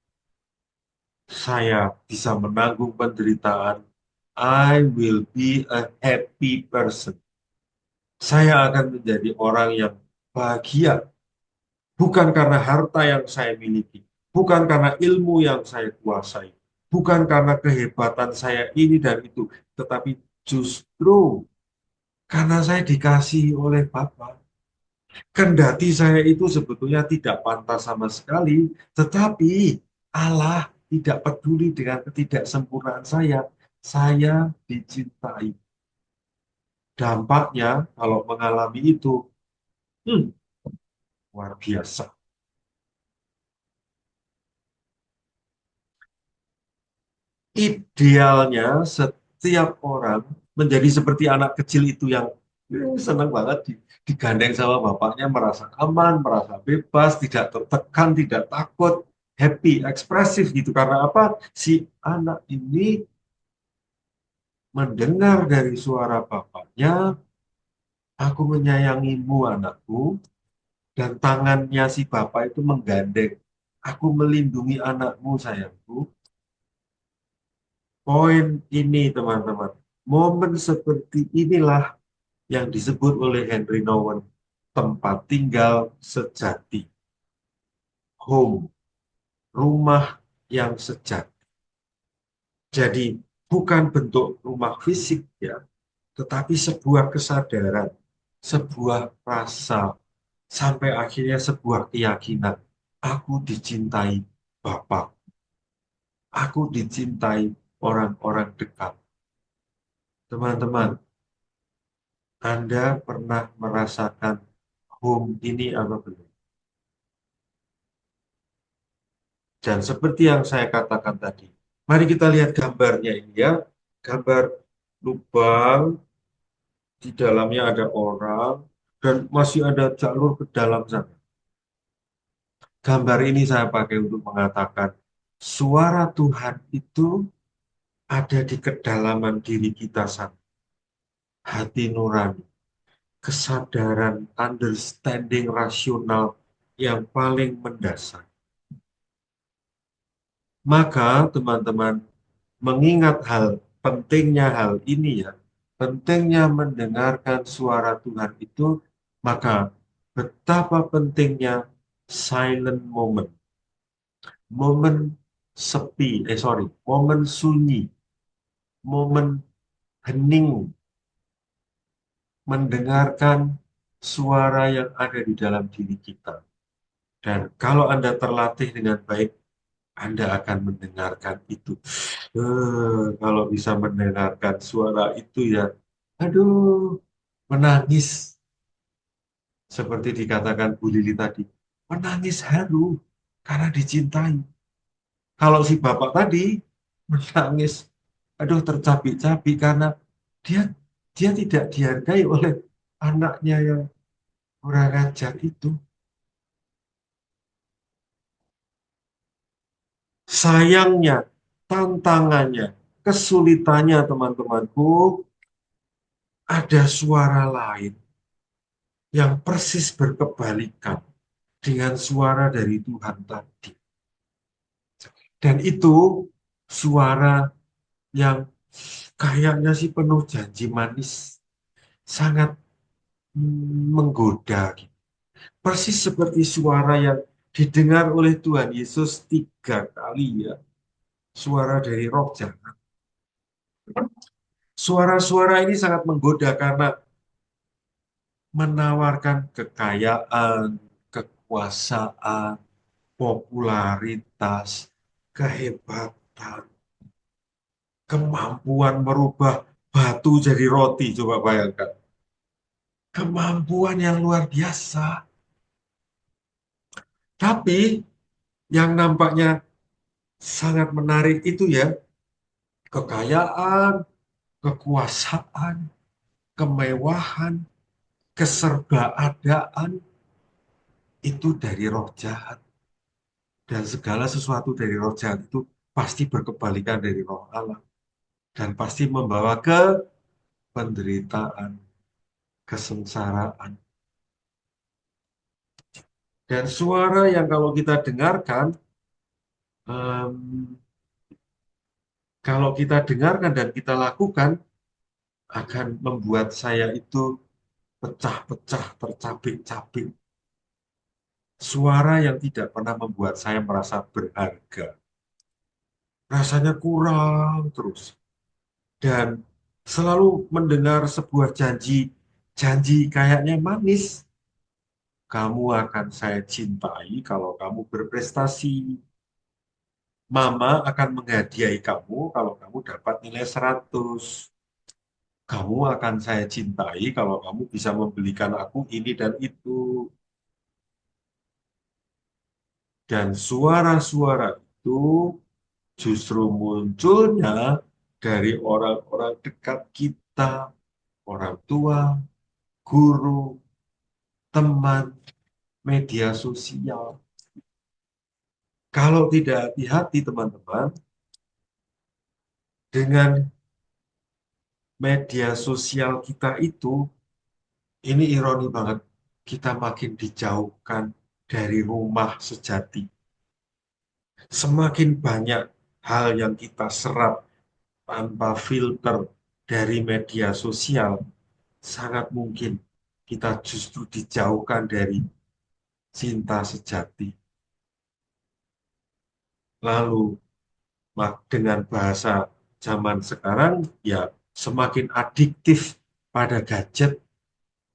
saya bisa menanggung penderitaan. I will be a happy person. Saya akan menjadi orang yang bahagia, bukan karena harta yang saya miliki, bukan karena ilmu yang saya kuasai, bukan karena kehebatan saya ini dan itu, tetapi justru karena saya dikasihi oleh Bapa. Kendati saya itu sebetulnya tidak pantas sama sekali, tetapi Allah tidak peduli dengan ketidaksempurnaan saya. Saya dicintai. Dampaknya kalau mengalami itu, hmm, luar biasa. Idealnya setiap orang menjadi seperti anak kecil itu yang senang banget digandeng sama bapaknya, merasa aman, merasa bebas, tidak tertekan, tidak takut, happy, ekspresif gitu. Karena apa? Si anak ini mendengar dari suara bapaknya, aku menyayangimu anakku, dan tangannya si bapak itu menggandeng, aku melindungi anakmu sayangku. Poin ini teman-teman, momen seperti inilah yang disebut oleh Henry Nouwen tempat tinggal sejati, home, rumah yang sejati. Jadi bukan bentuk rumah fisik ya, tetapi sebuah kesadaran, sebuah rasa, sampai akhirnya sebuah keyakinan. Aku dicintai Bapak, aku dicintai orang-orang dekat. Teman-teman, Anda pernah merasakan home ini apa belum? Dan seperti yang saya katakan tadi, mari kita lihat gambarnya ini ya. Gambar lubang, di dalamnya ada orang, dan masih ada jalur ke dalam sana. Gambar ini saya pakai untuk mengatakan, suara Tuhan itu ada di kedalaman diri kita sana. Hati nurani, kesadaran, understanding rasional yang paling mendasar. Maka teman-teman, mengingat pentingnya hal ini ya, pentingnya mendengarkan suara Tuhan itu, maka betapa pentingnya silent moment, momen sepi, momen sunyi, momen hening, mendengarkan suara yang ada di dalam diri kita. Dan kalau Anda terlatih dengan baik, Anda akan mendengarkan itu. Kalau bisa mendengarkan suara itu ya, aduh, menangis. Seperti dikatakan Bu Lili tadi, menangis haru karena dicintai. Kalau si bapak tadi menangis, aduh tercabik-cabik karena dia dia tidak dihargai oleh anaknya yang kurang ajar itu. Sayangnya, tantangannya, kesulitannya teman-temanku, ada suara lain yang persis berkebalikan dengan suara dari Tuhan tadi. Dan itu suara yang kayaknya sih penuh janji manis, sangat menggoda. Persis seperti suara yang didengar oleh Tuhan Yesus 3 kali ya. Suara dari roh jahat. Suara-suara ini sangat menggoda karena menawarkan kekayaan, kekuasaan, popularitas, kehebatan, kemampuan merubah batu jadi roti. Coba bayangkan. Kemampuan yang luar biasa. Tapi yang nampaknya sangat menarik itu ya, kekayaan, kekuasaan, kemewahan, keserbaadaan itu dari roh jahat. Dan segala sesuatu dari roh jahat itu pasti berkebalikan dari roh Allah. Dan pasti membawa ke penderitaan, kesengsaraan. Dan suara yang kalau kita dengarkan, em, kalau kita dengarkan dan kita lakukan, akan membuat saya itu pecah-pecah, tercabik-cabik. Suara yang tidak pernah membuat saya merasa berharga. Rasanya kurang terus. Dan selalu mendengar sebuah janji, janji kayaknya manis. Kamu akan saya cintai kalau kamu berprestasi. Mama akan menghadiahi kamu kalau kamu dapat nilai 100. Kamu akan saya cintai kalau kamu bisa membelikan aku ini dan itu. Dan suara-suara itu justru munculnya dari orang-orang dekat kita, orang tua, guru, teman, media sosial. Kalau tidak hati-hati teman-teman, dengan media sosial kita itu, ini ironi banget, kita makin dijauhkan dari rumah sejati. Semakin banyak hal yang kita serap tanpa filter dari media sosial, sangat mungkin kita justru dijauhkan dari cinta sejati. Lalu dengan bahasa zaman sekarang, ya semakin adiktif pada gadget,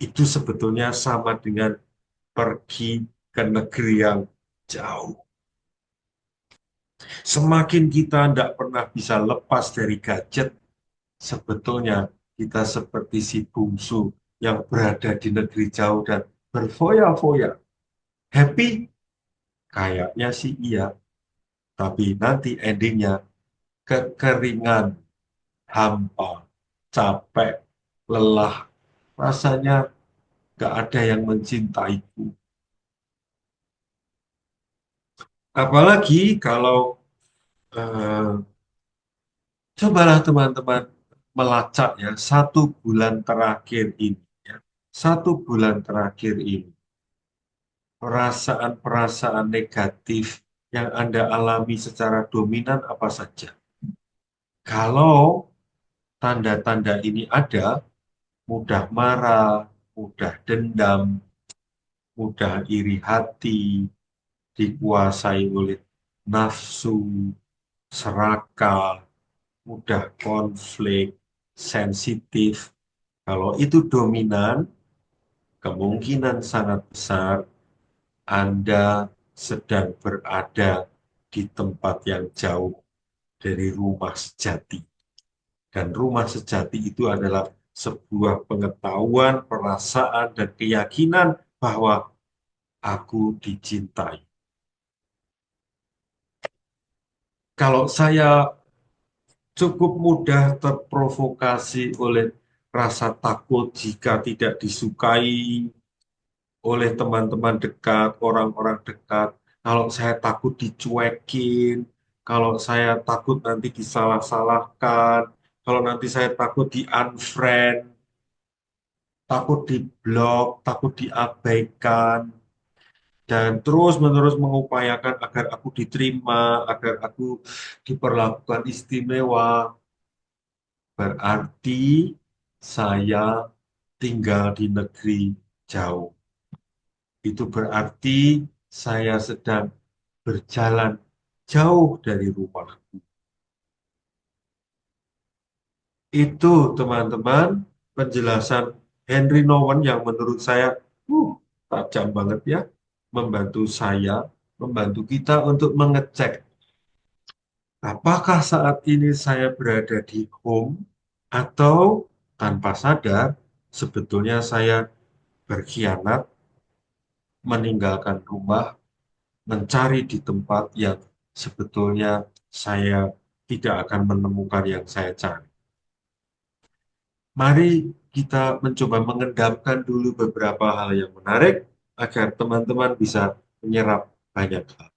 itu sebetulnya sama dengan pergi ke negeri yang jauh. Semakin kita tidak pernah bisa lepas dari gadget, sebetulnya kita seperti si bungsu yang berada di negeri jauh dan berfoya-foya. Happy? Kayaknya sih iya. Tapi nanti endingnya kekeringan, hampa, capek, lelah. Rasanya gak ada yang mencintaiku. Apalagi kalau eh, cobalah teman-teman melacak ya 1 bulan terakhir ini. Ya. 1 bulan terakhir ini. Perasaan-perasaan negatif yang Anda alami secara dominan apa saja. Kalau tanda-tanda ini ada, mudah marah, mudah dendam, mudah iri hati, dikuasai oleh nafsu, serakah, mudah konflik, sensitif. Kalau itu dominan, kemungkinan sangat besar Anda sedang berada di tempat yang jauh dari rumah sejati. Dan rumah sejati itu adalah sebuah pengetahuan, perasaan, dan keyakinan bahwa aku dicintai. Kalau saya cukup mudah terprovokasi oleh rasa takut jika tidak disukai oleh teman-teman dekat, orang-orang dekat. Kalau saya takut dicuekin, kalau saya takut nanti disalah-salahkan, kalau nanti saya takut di-unfriend, takut di-block, takut diabaikan, dan terus-menerus mengupayakan agar aku diterima, agar aku diperlakukan istimewa, berarti saya tinggal di negeri jauh. Itu berarti saya sedang berjalan jauh dari rumahku. Itu teman-teman penjelasan Henry Nouwen yang menurut saya tajam banget ya. Membantu saya, membantu kita untuk mengecek apakah saat ini saya berada di home atau tanpa sadar sebetulnya saya berkhianat, meninggalkan rumah, mencari di tempat yang sebetulnya saya tidak akan menemukan yang saya cari. Mari kita mencoba mengendapkan dulu beberapa hal yang menarik agar teman-teman bisa menyerap banyak hal.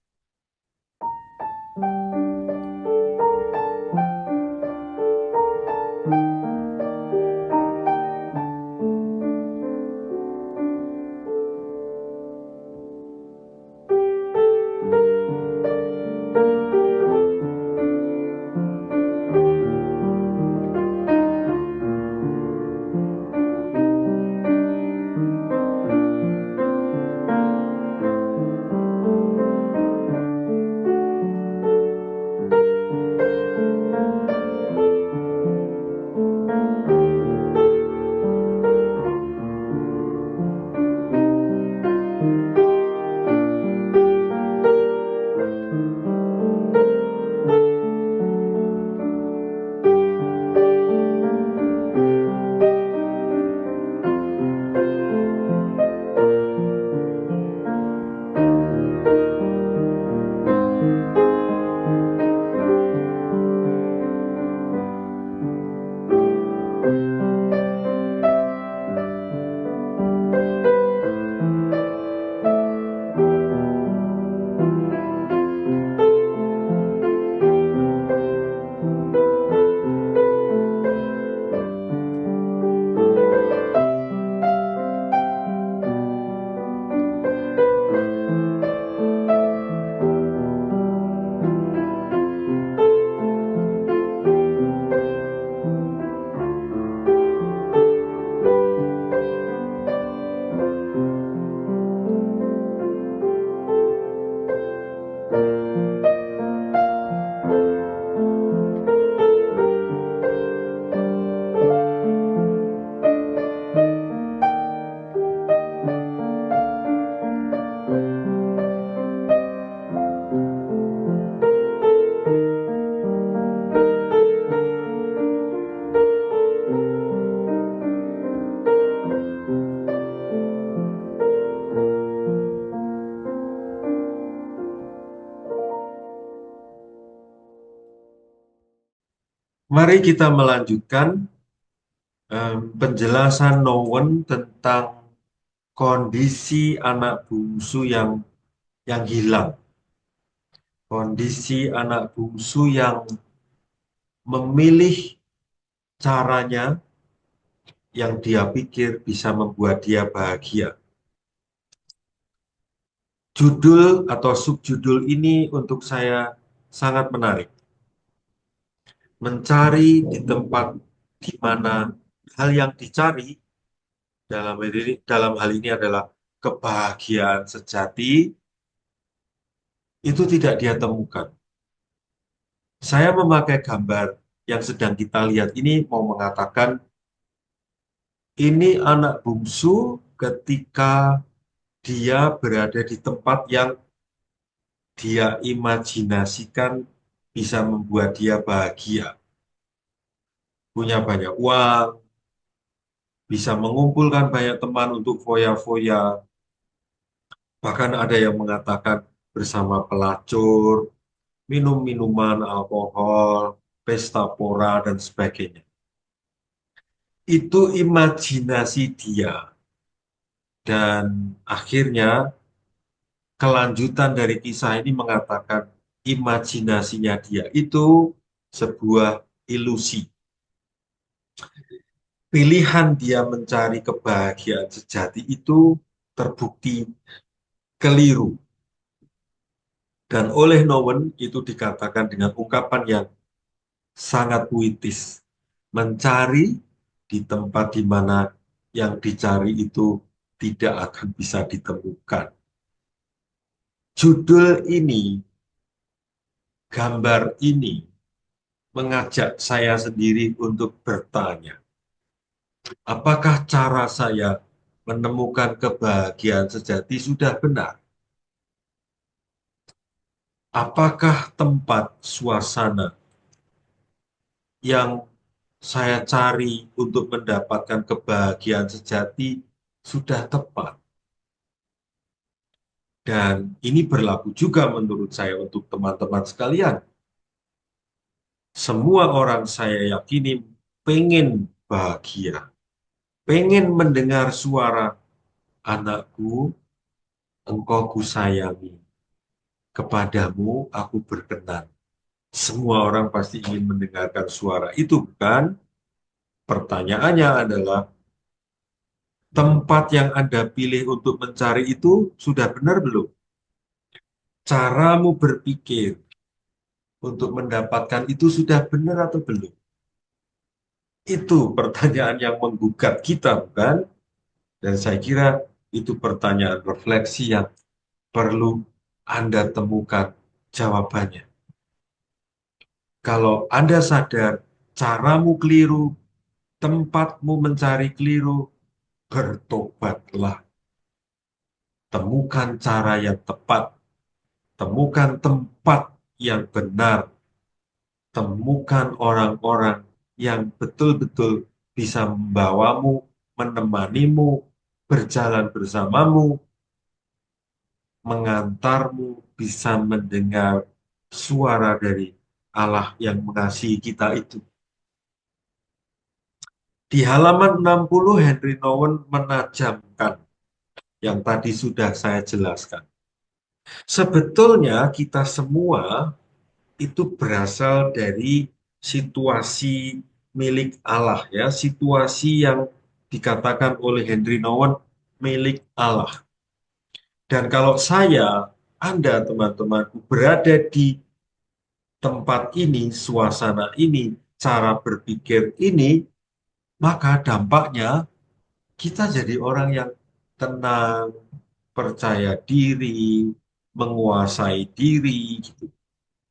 Mari kita melanjutkan penjelasan Nouwen tentang kondisi anak bungsu yang hilang. Kondisi anak bungsu yang memilih caranya yang dia pikir bisa membuat dia bahagia. Judul atau subjudul ini untuk saya sangat menarik. Mencari di tempat di mana hal yang dicari dalam hal ini adalah kebahagiaan sejati itu tidak dia temukan. Saya memakai gambar yang sedang kita lihat ini mau mengatakan Ini anak bungsu ketika dia berada di tempat yang dia imajinasikan bisa membuat dia bahagia. Punya banyak uang, bisa mengumpulkan banyak teman untuk foya-foya. Bahkan ada yang mengatakan bersama pelacur, minum minuman alkohol, pesta pora, dan sebagainya. Itu imajinasi dia. Dan akhirnya kelanjutan dari kisah ini mengatakan imajinasinya dia itu sebuah ilusi. Pilihan dia mencari kebahagiaan sejati itu terbukti keliru. Dan oleh Nowen itu dikatakan dengan ungkapan yang sangat puitis. Mencari di tempat di mana yang dicari itu tidak akan bisa ditemukan. Judul ini, gambar ini, mengajak saya sendiri untuk bertanya, apakah cara saya menemukan kebahagiaan sejati sudah benar? Apakah tempat, suasana yang saya cari untuk mendapatkan kebahagiaan sejati sudah tepat? Dan ini berlaku juga menurut saya untuk teman-teman sekalian. Semua orang saya yakini pengen bahagia, pengen mendengar suara anakku, engkau kusayangi, kepadamu aku berkenan. Semua orang pasti ingin mendengarkan suara itu, bukan? Pertanyaannya adalah, tempat yang Anda pilih untuk mencari itu sudah benar belum? Caramu berpikir untuk mendapatkan itu sudah benar atau belum? Itu pertanyaan yang menggugat kita, bukan? Dan saya kira itu pertanyaan refleksi yang perlu Anda temukan jawabannya. Kalau Anda sadar caramu keliru, tempatmu mencari keliru, bertobatlah. Temukan cara yang tepat, temukan tempat yang benar, temukan orang-orang yang betul-betul bisa membawamu, menemanimu, berjalan bersamamu, mengantarmu bisa mendengar suara dari Allah yang mengasihi kita itu. Di halaman 60, Henry Nouwen menajamkan yang tadi sudah saya jelaskan. Sebetulnya kita semua itu berasal dari situasi milik Allah, ya, situasi yang dikatakan oleh Henry Nouwen milik Allah. Dan kalau saya, Anda, teman-temanku, berada di tempat ini, suasana ini, cara berpikir ini, maka dampaknya kita jadi orang yang tenang, percaya diri, menguasai diri, gitu.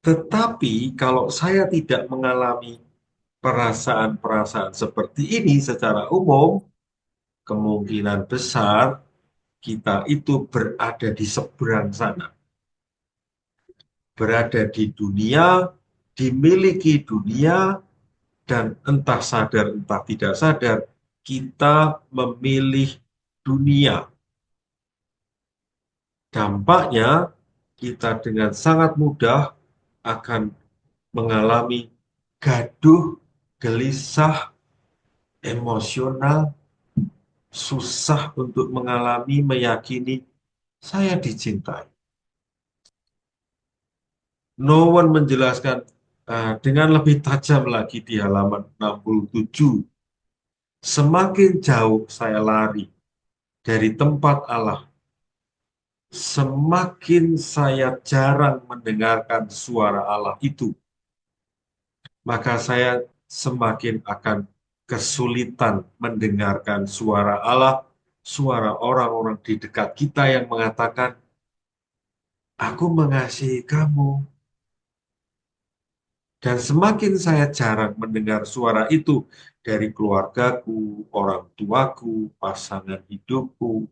Tetapi kalau saya tidak mengalami perasaan-perasaan seperti ini secara umum, kemungkinan besar kita itu berada di seberang sana. Berada di dunia, dimiliki dunia, dan entah sadar entah tidak sadar, kita memilih dunia. Dampaknya, kita dengan sangat mudah akan mengalami gaduh, gelisah, emosional, susah untuk mengalami, meyakini saya dicintai. Nouwen menjelaskan dengan lebih tajam lagi di halaman 67. Semakin jauh saya lari dari tempat Allah, semakin saya jarang mendengarkan suara Allah itu, maka saya semakin akan kesulitan mendengarkan suara Allah, suara orang-orang di dekat kita yang mengatakan, aku mengasihi kamu. Dan semakin saya jarang mendengar suara itu dari keluargaku, orang tuaku, pasangan hidupku,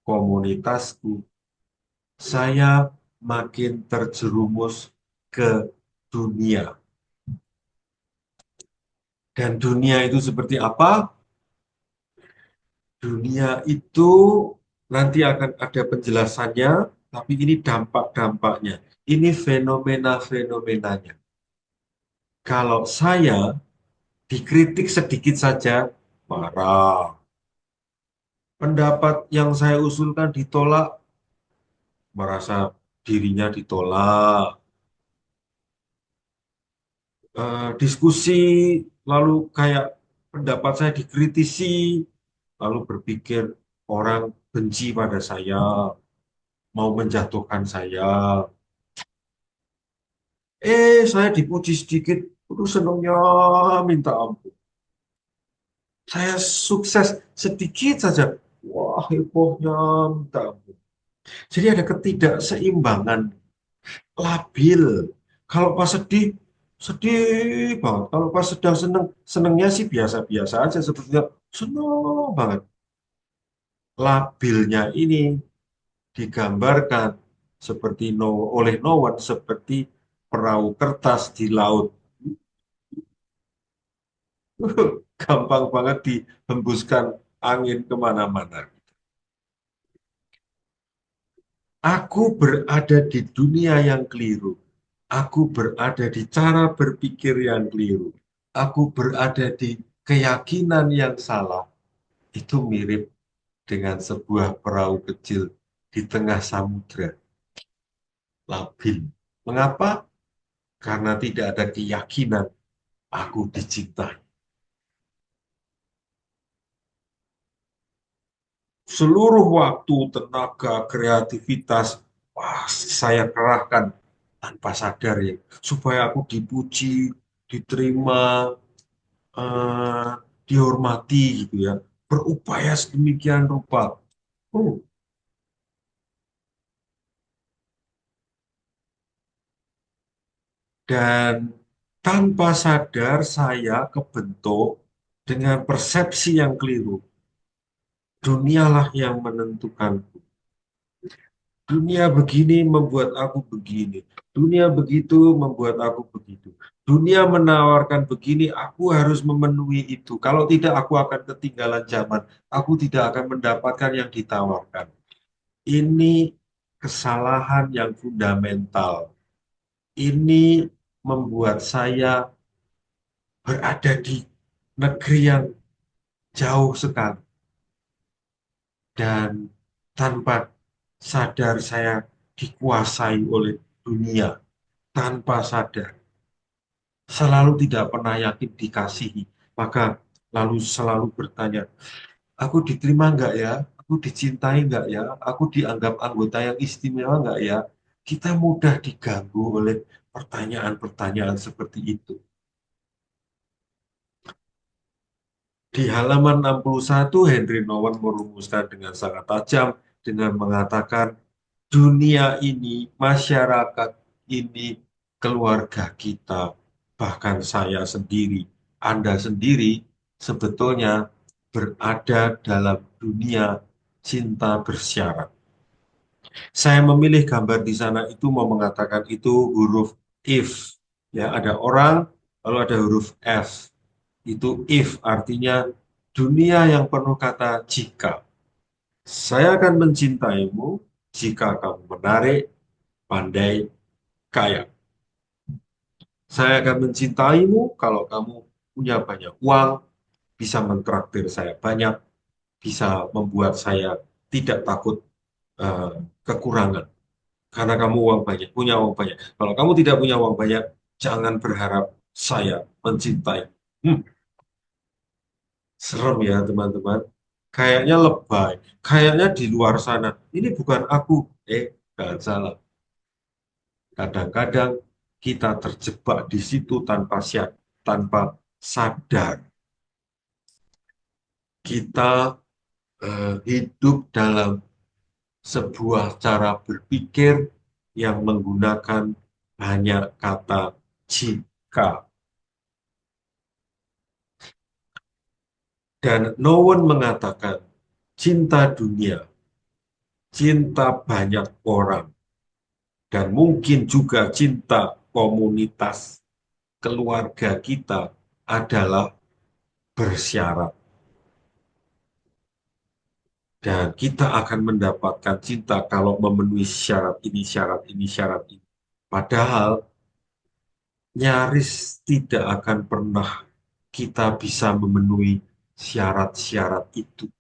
komunitasku, saya makin terjerumus ke dunia. Dan dunia itu seperti apa? Dunia itu nanti akan ada penjelasannya, tapi ini dampak-dampaknya. Ini fenomena-fenomenanya. Kalau saya dikritik sedikit saja, marah. Pendapat yang saya usulkan ditolak, merasa dirinya ditolak. Diskusi, lalu kayak pendapat saya dikritisi, lalu berpikir orang benci pada saya, mau menjatuhkan saya. Saya dipuji sedikit, itu senangnya minta ampun. Saya sukses sedikit saja, wah hebohnya minta ampun. Jadi ada ketidakseimbangan, labil. Kalau pas sedih, sedih banget. Kalau pas sedang seneng, senengnya sih biasa-biasa aja, sebetulnya seneng banget. Labilnya ini digambarkan seperti oleh Noah seperti perahu kertas di laut. Gampang banget dihembuskan angin kemana-mana. Aku berada di dunia yang keliru. Aku berada di cara berpikir yang keliru. Aku berada di keyakinan yang salah. Itu mirip dengan sebuah perahu kecil di tengah samudra. Labil. Mengapa? Karena tidak ada keyakinan aku dicintai. Seluruh waktu, tenaga, kreativitas, wah, saya kerahkan tanpa sadar ya, supaya aku dipuji, diterima, eh, dihormati gitu ya. Berupaya sedemikian rupa. Oh, dan tanpa sadar saya kebentuk dengan persepsi yang keliru. Dunialah yang menentukan. Dunia begini membuat aku begini. Dunia begitu membuat aku begitu. Dunia menawarkan begini, aku harus memenuhi itu. Kalau tidak, aku akan ketinggalan zaman. Aku tidak akan mendapatkan yang ditawarkan. Ini kesalahan yang fundamental. Ini membuat saya berada di negeri yang jauh sekali. Dan tanpa sadar saya dikuasai oleh dunia. Tanpa sadar. Selalu tidak pernah yakin dikasihi. Maka lalu selalu bertanya, aku diterima nggak ya? Aku dicintai nggak ya? Aku dianggap anggota yang istimewa nggak ya? Kita mudah diganggu oleh pertanyaan-pertanyaan seperti itu. Di halaman 61, Henry Nouwen merumuskan dengan sangat tajam dengan mengatakan dunia ini, masyarakat ini, keluarga kita, bahkan saya sendiri, Anda sendiri sebetulnya berada dalam dunia cinta bersyarat. Saya memilih gambar di sana itu mau mengatakan itu huruf if. Ya, ada orang, lalu ada huruf F. Itu if artinya dunia yang penuh kata jika. Saya akan mencintaimu jika kamu menarik, pandai, kaya. Saya akan mencintaimu kalau kamu punya banyak uang, bisa mentraktir saya banyak, bisa membuat saya tidak takut eh, kekurangan. Karena kamu uang banyak, punya uang banyak. Kalau kamu tidak punya uang banyak, jangan berharap saya mencintai. Hmm, serem ya teman-teman. Kayaknya lebay. Kayaknya di luar sana. Ini bukan aku. Jangan salah. Kadang-kadang kita terjebak di situ tanpa sadar. Kita hidup dalam sebuah cara berpikir yang menggunakan hanya kata jika. Dan no one mengatakan cinta dunia, cinta banyak orang, dan mungkin juga cinta komunitas keluarga kita adalah bersyarat. Dan kita akan mendapatkan cinta kalau memenuhi syarat ini, syarat ini, syarat ini. Padahal nyaris tidak akan pernah kita bisa memenuhi syarat-syarat itu.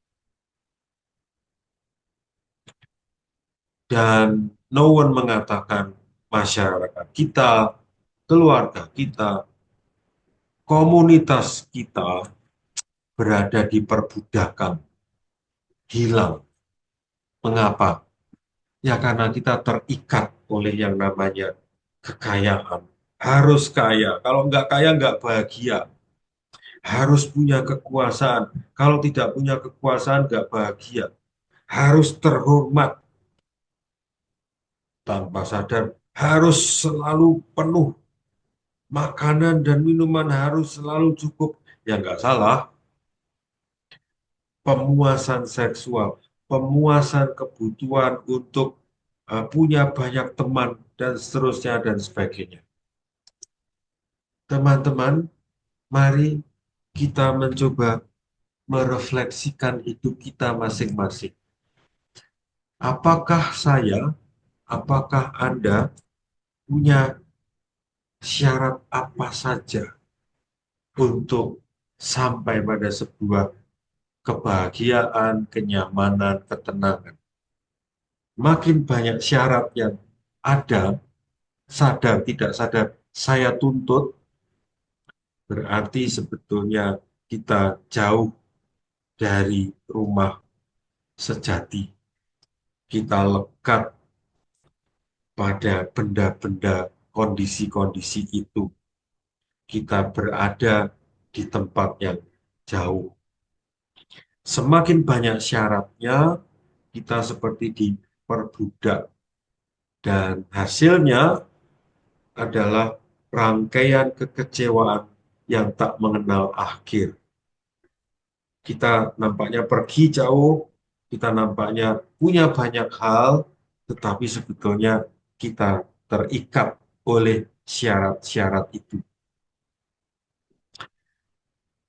Dan no one mengatakan masyarakat kita, keluarga kita, komunitas kita berada di perbudakan, hilang. Mengapa? Ya karena kita terikat oleh yang namanya kekayaan. Harus kaya, kalau nggak kaya nggak bahagia. Harus punya kekuasaan, kalau tidak punya kekuasaan nggak bahagia. Harus terhormat, tanpa sadar harus selalu penuh. Makanan dan minuman harus selalu cukup. Ya nggak salah, pemuasan seksual, pemuasan kebutuhan untuk punya banyak teman, dan seterusnya dan sebagainya. Teman-teman, mari kita mencoba merefleksikan hidup kita masing-masing. Apakah saya, apakah Anda punya syarat apa saja untuk sampai pada sebuah kebahagiaan, kenyamanan, ketenangan? Makin banyak syarat yang ada, sadar tidak sadar, saya tuntut, berarti sebetulnya kita jauh dari rumah sejati. Kita lekat pada benda-benda, kondisi-kondisi itu. Kita berada di tempat yang jauh. Semakin banyak syaratnya, kita seperti diperbudak. Dan hasilnya adalah rangkaian kekecewaan yang tak mengenal akhir. Kita nampaknya pergi jauh, kita nampaknya punya banyak hal, tetapi sebetulnya kita terikat oleh syarat-syarat itu.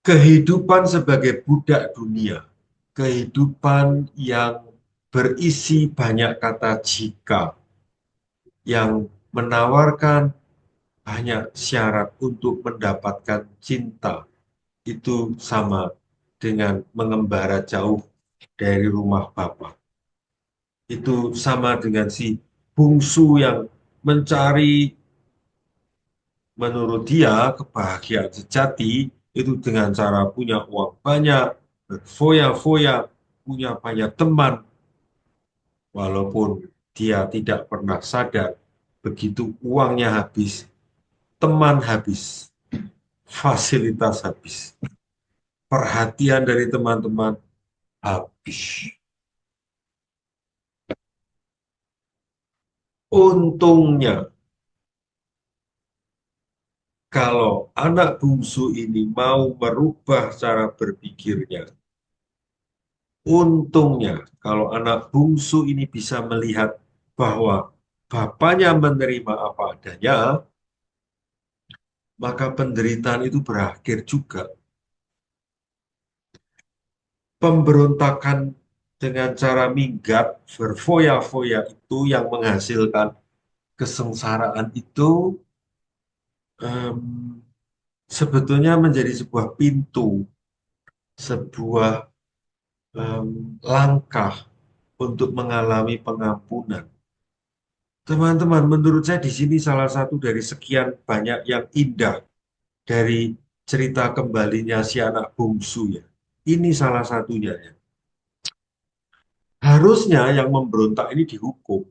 Kehidupan sebagai budak dunia, kehidupan yang berisi banyak kata jika, yang menawarkan banyak syarat untuk mendapatkan cinta, itu sama dengan mengembara jauh dari rumah Bapa. Itu sama dengan si bungsu yang mencari, menurut dia, kebahagiaan sejati itu dengan cara punya uang banyak, berfoya-foya, punya banyak teman, walaupun dia tidak pernah sadar begitu uangnya habis, teman habis, fasilitas habis, perhatian dari teman-teman habis. Untungnya, kalau anak bungsu ini mau merubah cara berpikirnya, untungnya kalau anak bungsu ini bisa melihat bahwa bapaknya menerima apa adanya, maka penderitaan itu berakhir juga. Pemberontakan dengan cara minggat, berfoya-foya itu yang menghasilkan kesengsaraan itu, em, sebetulnya menjadi sebuah pintu, sebuah langkah untuk mengalami pengampunan. Teman-teman, menurut saya di sini salah satu dari sekian banyak yang indah dari cerita kembalinya si anak bungsu ya. Ini salah satunya ya. Harusnya yang memberontak ini dihukum.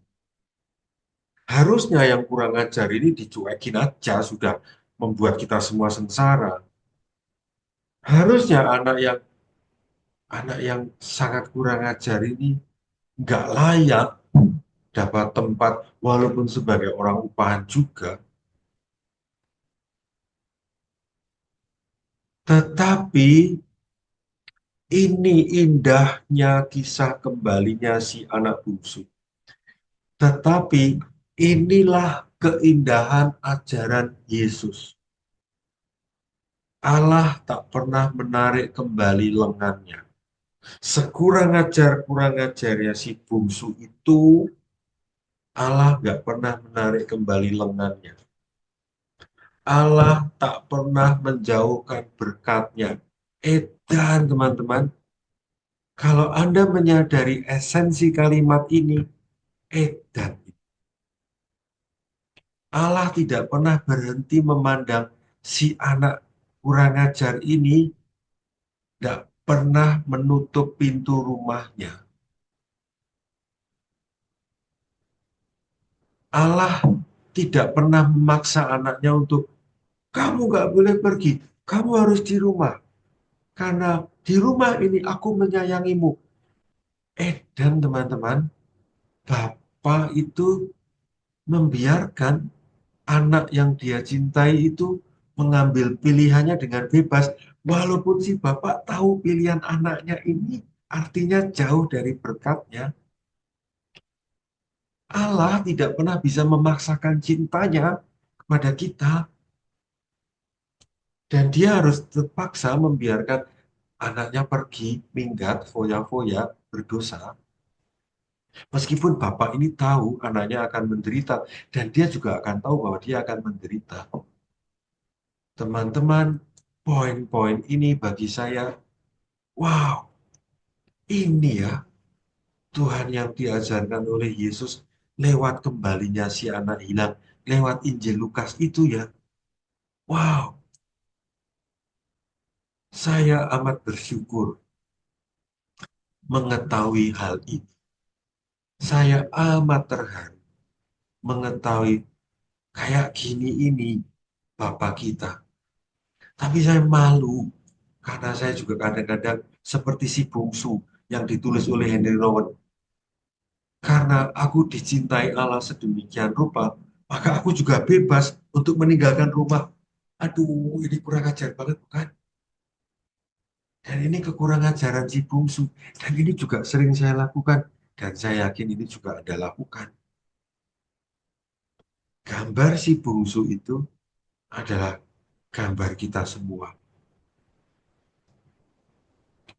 Harusnya yang kurang ajar ini dicuekin aja, sudah membuat kita semua sengsara. Harusnya anak yang sangat kurang ajar ini nggak layak dapat tempat walaupun sebagai orang upahan juga. Tetapi Ini indahnya kisah kembalinya si anak bungsu. Tetapi inilah keindahan ajaran Yesus. Allah tak pernah menarik kembali lengannya. Kurang ajarnya si bungsu itu, Allah nggak pernah menarik kembali lengannya. Allah tak pernah menjauhkan berkatnya. Dan teman-teman, kalau Anda menyadari esensi kalimat ini, dan Allah tidak pernah berhenti memandang si anak kurang ajar ini, tidak pernah menutup pintu rumahnya. Allah tidak pernah memaksa anaknya untuk, kamu nggak boleh pergi, kamu harus di rumah. Karena di rumah ini aku menyayangimu. Dan teman-teman, Bapak itu membiarkan anak yang dia cintai itu mengambil pilihannya dengan bebas, walaupun si bapak tahu pilihan anaknya ini artinya jauh dari berkatnya. Allah tidak pernah bisa memaksakan cintanya kepada kita, dan dia harus terpaksa membiarkan anaknya pergi, minggat, foya-foya, berdosa. Meskipun bapak ini tahu anaknya akan menderita, dan dia juga akan tahu bahwa dia akan menderita. Teman-teman, poin-poin ini bagi saya, wow, ini ya Tuhan yang diajarkan oleh Yesus lewat kembalinya si anak hilang, lewat Injil Lukas itu ya. Wow, saya amat bersyukur mengetahui hal ini. Saya amat terharu mengetahui kayak gini ini Bapak kita. Tapi saya malu karena saya juga kadang-kadang seperti si bungsu yang ditulis oleh Henry Rowan. Karena aku dicintai Allah sedemikian rupa, maka aku juga bebas untuk meninggalkan rumah. Aduh, ini kurang ajar banget, bukan? Dan ini kekurangan ajaran si bungsu. Dan ini juga sering saya lakukan. Dan saya yakin ini juga Anda lakukan. Gambar si bungsu itu adalah gambar kita semua.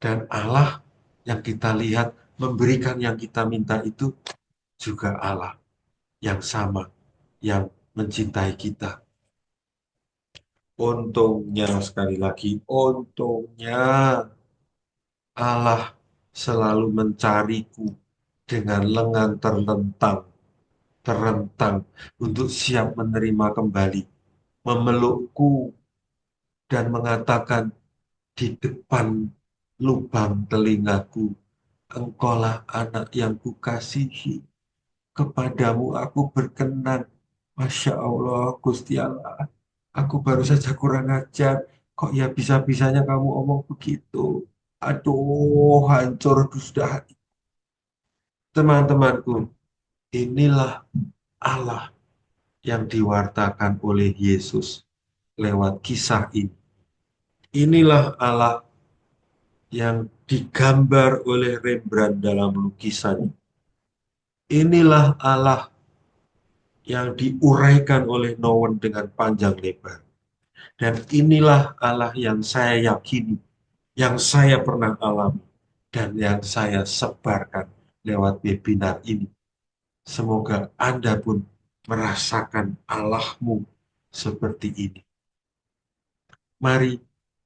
Dan Allah yang kita lihat memberikan yang kita minta itu juga Allah yang sama, yang mencintai kita. Untungnya, sekali lagi, untungnya Allah selalu mencariku dengan lengan terentang untuk siap menerima kembali, memelukku dan mengatakan di depan lubang telingaku, engkaulah anak yang kukasihi, kepadamu aku berkenan. Masya Allah, Gusti Allah, aku baru saja kurang ajar, kok ya bisa-bisanya kamu omong begitu. Aduh, hancur sudah hati. Teman-temanku, inilah Allah yang diwartakan oleh Yesus lewat kisah ini. Inilah Allah yang digambar oleh Rembrandt dalam lukisannya. Inilah Allah yang diuraikan oleh Nowen dengan panjang lebar. Dan inilah Allah yang saya yakini, yang saya pernah alami, dan yang saya sebarkan lewat webinar ini. Semoga Anda pun merasakan Allahmu seperti ini. Mari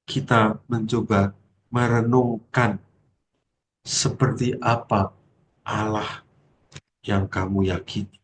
kita mencoba merenungkan seperti apa Allah yang kamu yakini.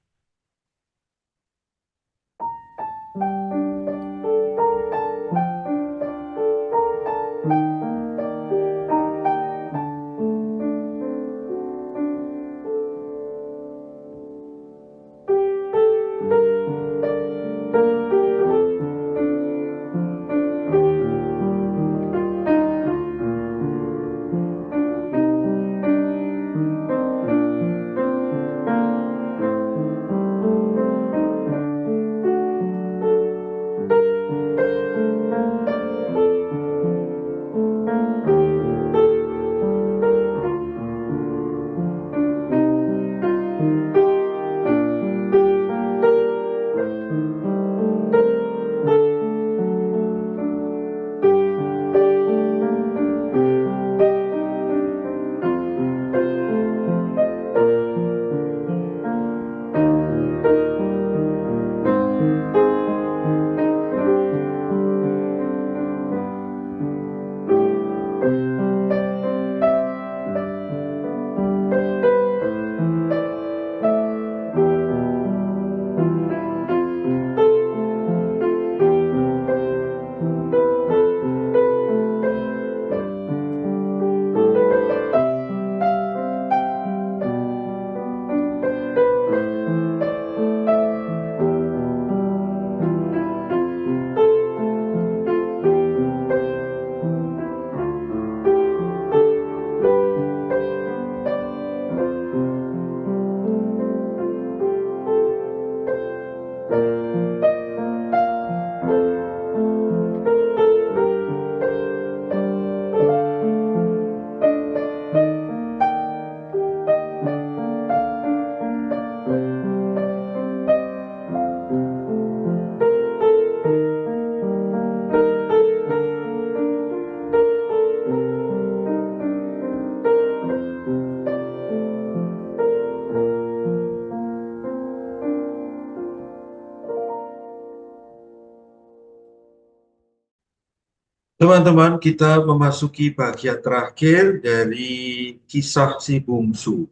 Teman-teman, kita memasuki bagian terakhir dari kisah si bungsu.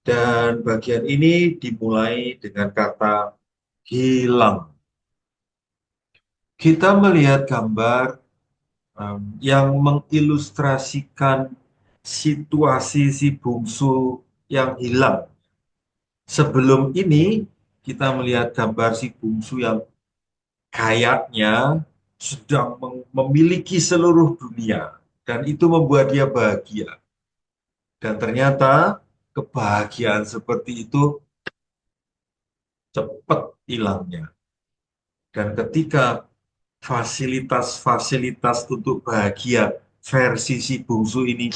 Dan bagian ini dimulai dengan kata hilang. Kita melihat gambar yang mengilustrasikan situasi si bungsu yang hilang. Sebelum ini, kita melihat gambar si bungsu yang kayaknya sedang memiliki seluruh dunia. Dan itu membuat dia bahagia. Dan ternyata kebahagiaan seperti itu cepat hilangnya. Dan ketika fasilitas-fasilitas untuk bahagia versi si bungsu ini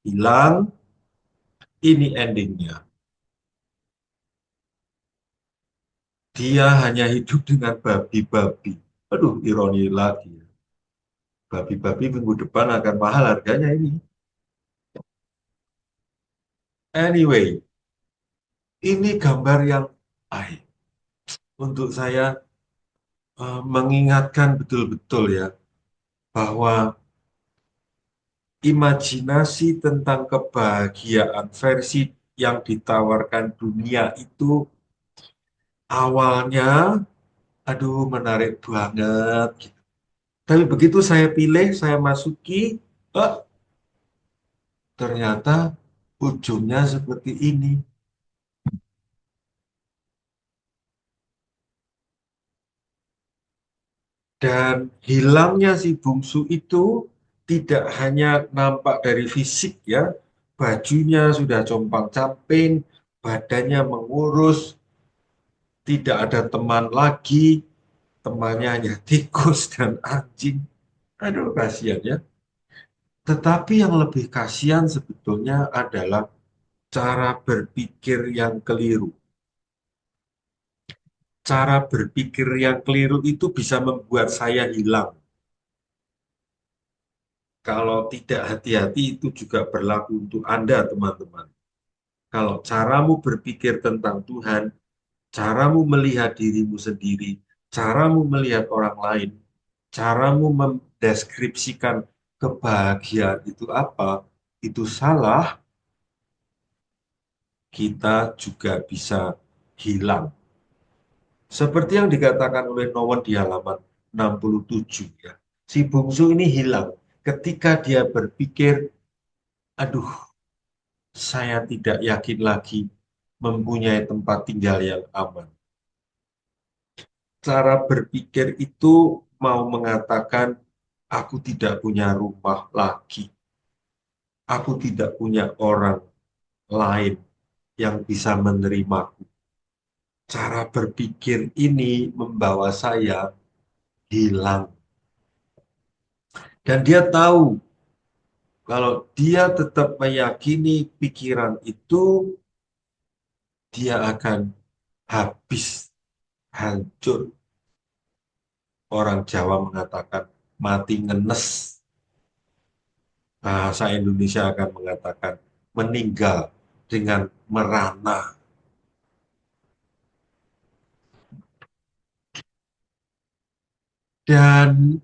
hilang, ini endingnya. Dia hanya hidup dengan babi-babi. Aduh, ironi lagi. Babi-babi minggu depan akan mahal harganya ini. Anyway, ini gambar yang baik untuk saya mengingatkan betul-betul ya bahwa imajinasi tentang kebahagiaan versi yang ditawarkan dunia itu awalnya, aduh menarik banget gitu. Tapi begitu saya pilih, saya masuki, eh, ternyata ujungnya seperti ini. Dan hilangnya si bungsu itu tidak hanya nampak dari fisik ya, bajunya sudah compang-camping, badannya mengurus, tidak ada teman lagi, temannya hanya tikus dan anjing. Aduh, kasihan ya. Tetapi yang lebih kasihan sebetulnya adalah cara berpikir yang keliru. Cara berpikir yang keliru itu bisa membuat saya hilang. Kalau tidak hati-hati itu juga berlaku untuk Anda, teman-teman. Kalau caramu berpikir tentang Tuhan, caramu melihat dirimu sendiri, caramu melihat orang lain, caramu mendeskripsikan kebahagiaan itu apa, itu salah, kita juga bisa hilang. Seperti yang dikatakan oleh Nowen di halaman 67 ya. Si bungsu ini hilang ketika dia berpikir, aduh, saya tidak yakin lagi mempunyai tempat tinggal yang aman. Cara berpikir itu mau mengatakan, aku tidak punya rumah lagi. Aku tidak punya orang lain yang bisa menerimaku. Cara berpikir ini membawa saya hilang. Dan dia tahu kalau dia tetap meyakini pikiran itu, dia akan habis, hancur. Orang Jawa mengatakan mati ngenes. Bahasa Indonesia akan mengatakan meninggal dengan merana. Dan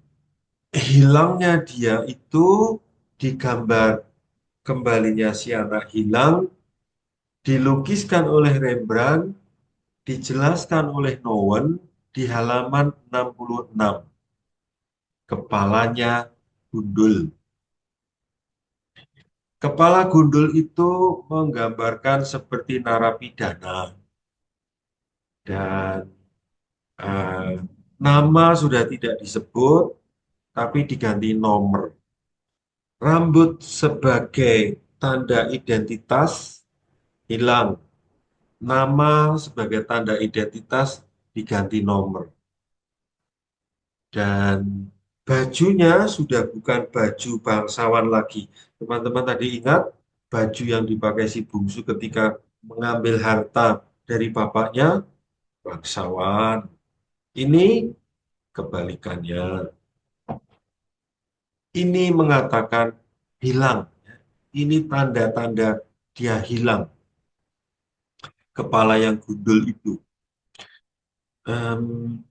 hilangnya dia itu digambar kembalinya si anak hilang, dilukiskan oleh Rembrandt, dijelaskan oleh Nowen di halaman 66. Kepalanya gundul. Kepala gundul itu menggambarkan seperti narapidana dan eh, nama sudah tidak disebut, tapi diganti nomor. Rambut sebagai tanda identitas hilang. Nama sebagai tanda identitas diganti nomor. Dan bajunya sudah bukan baju bangsawan lagi. Teman-teman tadi ingat baju yang dipakai si bungsu ketika mengambil harta dari bapaknya, bangsawan. Ini kebalikannya. Ini mengatakan hilang. Ini tanda-tanda dia hilang. Kepala yang gundul itu. Em,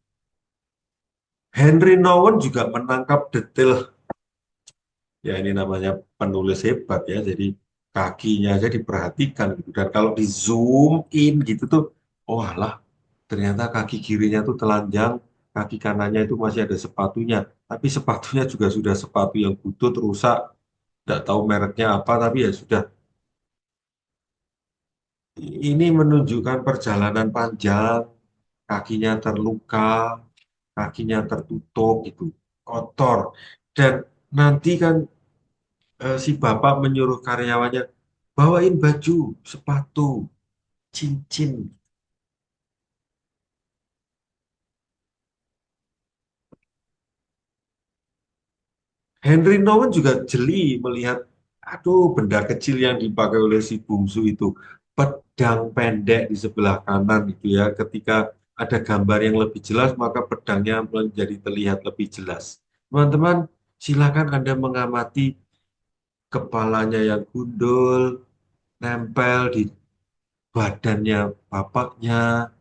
Henry Nouwen juga menangkap detail, ya ini namanya penulis hebat ya, jadi kakinya aja diperhatikan gitu. Dan kalau di zoom in gitu tuh, oh alah, ternyata kaki kirinya tuh telanjang, kaki kanannya itu masih ada sepatunya. Tapi sepatunya juga sudah sepatu yang butut, rusak, tidak tahu mereknya apa, tapi ya sudah. Ini menunjukkan perjalanan panjang, kakinya terluka, kakinya tertutup gitu, kotor. Dan nanti kan si bapak menyuruh karyawannya bawain baju, sepatu, cincin. Henry Nouwen juga jeli melihat, aduh, benda kecil yang dipakai oleh si bungsu itu, pedang pendek di sebelah kanan itu ya. Ketika ada gambar yang lebih jelas, maka pedangnya menjadi terlihat lebih jelas. Teman-teman, silakan Anda mengamati kepalanya yang gundul, nempel di badannya bapaknya,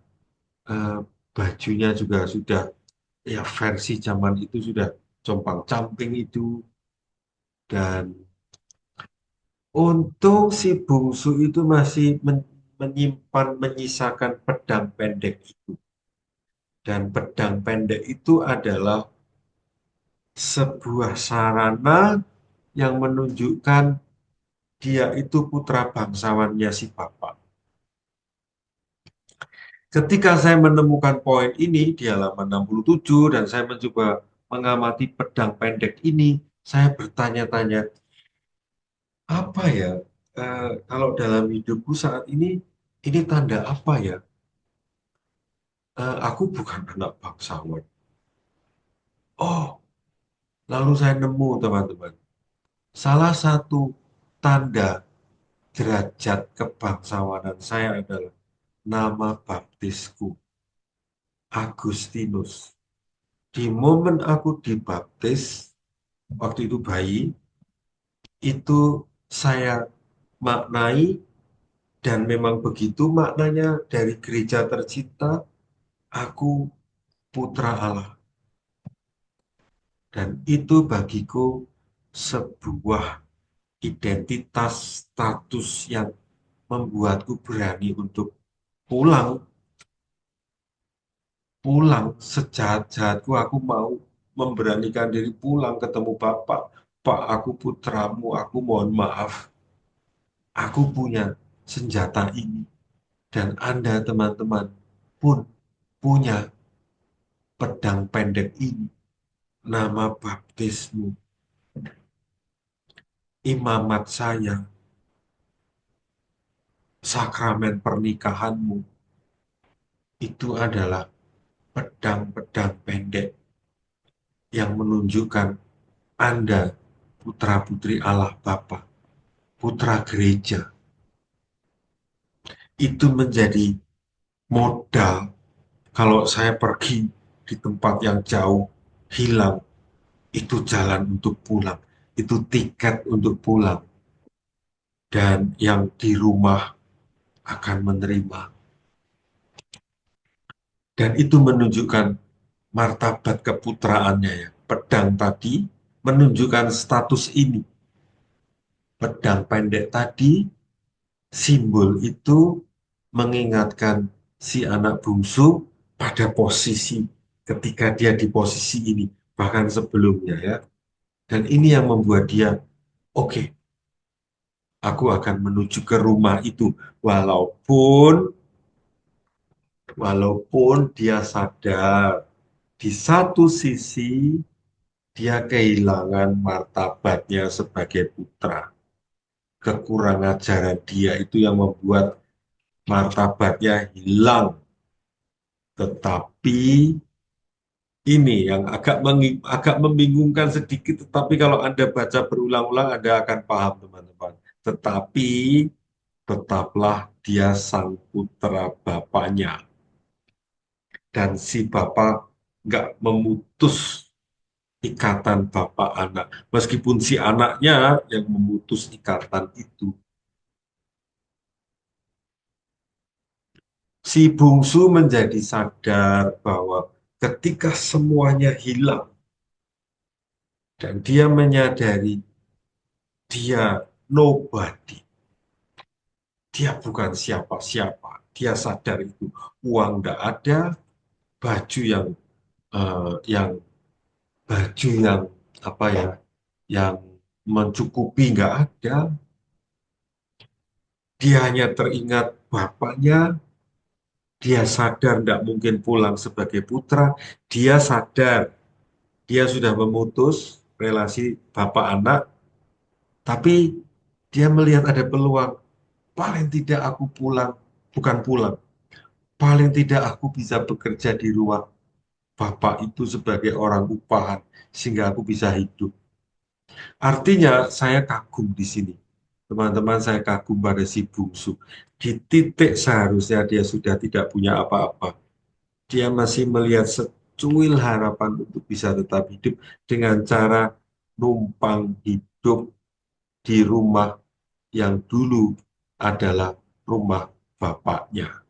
eh, bajunya juga sudah ya versi zaman itu sudah compang-camping itu. Dan untung si bungsu itu masih menyimpan, menyisakan pedang pendek itu. Dan pedang pendek itu adalah sebuah sarana yang menunjukkan dia itu putra bangsawannya si bapak. Ketika saya menemukan poin ini di halaman 67 dan saya mencoba mengamati pedang pendek ini, saya bertanya-tanya, apa ya, kalau dalam hidupku saat ini tanda apa ya? Aku bukan anak bangsawan. Oh, lalu saya nemu teman-teman. Salah satu tanda derajat kebangsawanan saya adalah nama baptisku, Agustinus. Di momen aku dibaptis, waktu itu bayi, itu saya maknai dan memang begitu maknanya dari gereja tercinta, aku putra Allah. Dan itu bagiku sebuah identitas status yang membuatku berani untuk pulang, pulang sejahat-jahatku aku mau memberanikan diri pulang ketemu Bapak. Pak, aku putramu, aku mohon maaf. Aku punya senjata ini dan Anda teman-teman pun punya pedang pendek ini. Nama baptismu, imamat saya, sakramen pernikahanmu, itu adalah pedang-pedang pendek yang menunjukkan Anda putra-putri Allah Bapa, putra gereja. Itu menjadi modal kalau saya pergi di tempat yang jauh, hilang, itu jalan untuk pulang, itu tiket untuk pulang. Dan yang di rumah akan menerima. Dan itu menunjukkan martabat keputraannya ya. Pedang tadi menunjukkan status ini. Pedang pendek tadi, simbol itu mengingatkan si anak bungsu pada posisi ketika dia di posisi ini, bahkan sebelumnya ya. Dan ini yang membuat dia, oke, aku akan menuju ke rumah itu. Walaupun, walaupun dia sadar di satu sisi dia kehilangan martabatnya sebagai putra. Kekurangan ajaran dia itu yang membuat martabatnya hilang. Tetapi ini yang agak membingungkan sedikit, tetapi kalau Anda baca berulang-ulang, Anda akan paham, teman-teman. Tetapi tetaplah dia sang putra bapaknya. Dan si bapak nggak memutus ikatan bapak anak. Meskipun si anaknya yang memutus ikatan itu. Si bungsu menjadi sadar bahwa ketika semuanya hilang dan dia menyadari dia nobody, dia bukan siapa-siapa, dia sadar itu uang tidak ada, baju yang baju yang apa ya, yang mencukupi nggak ada, dia hanya teringat bapaknya, dia sadar tidak mungkin pulang sebagai putra, dia sadar dia sudah memutus relasi bapak anak, tapi dia melihat ada peluang, paling tidak aku pulang, bukan pulang, paling tidak aku bisa bekerja di rumah bapak itu sebagai orang upahan, sehingga aku bisa hidup. Artinya saya kagum di sini. Teman-teman, saya kagum pada si bungsu. Di titik seharusnya dia sudah tidak punya apa-apa. Dia masih melihat secuil harapan untuk bisa tetap hidup dengan cara numpang hidup di rumah yang dulu adalah rumah bapaknya.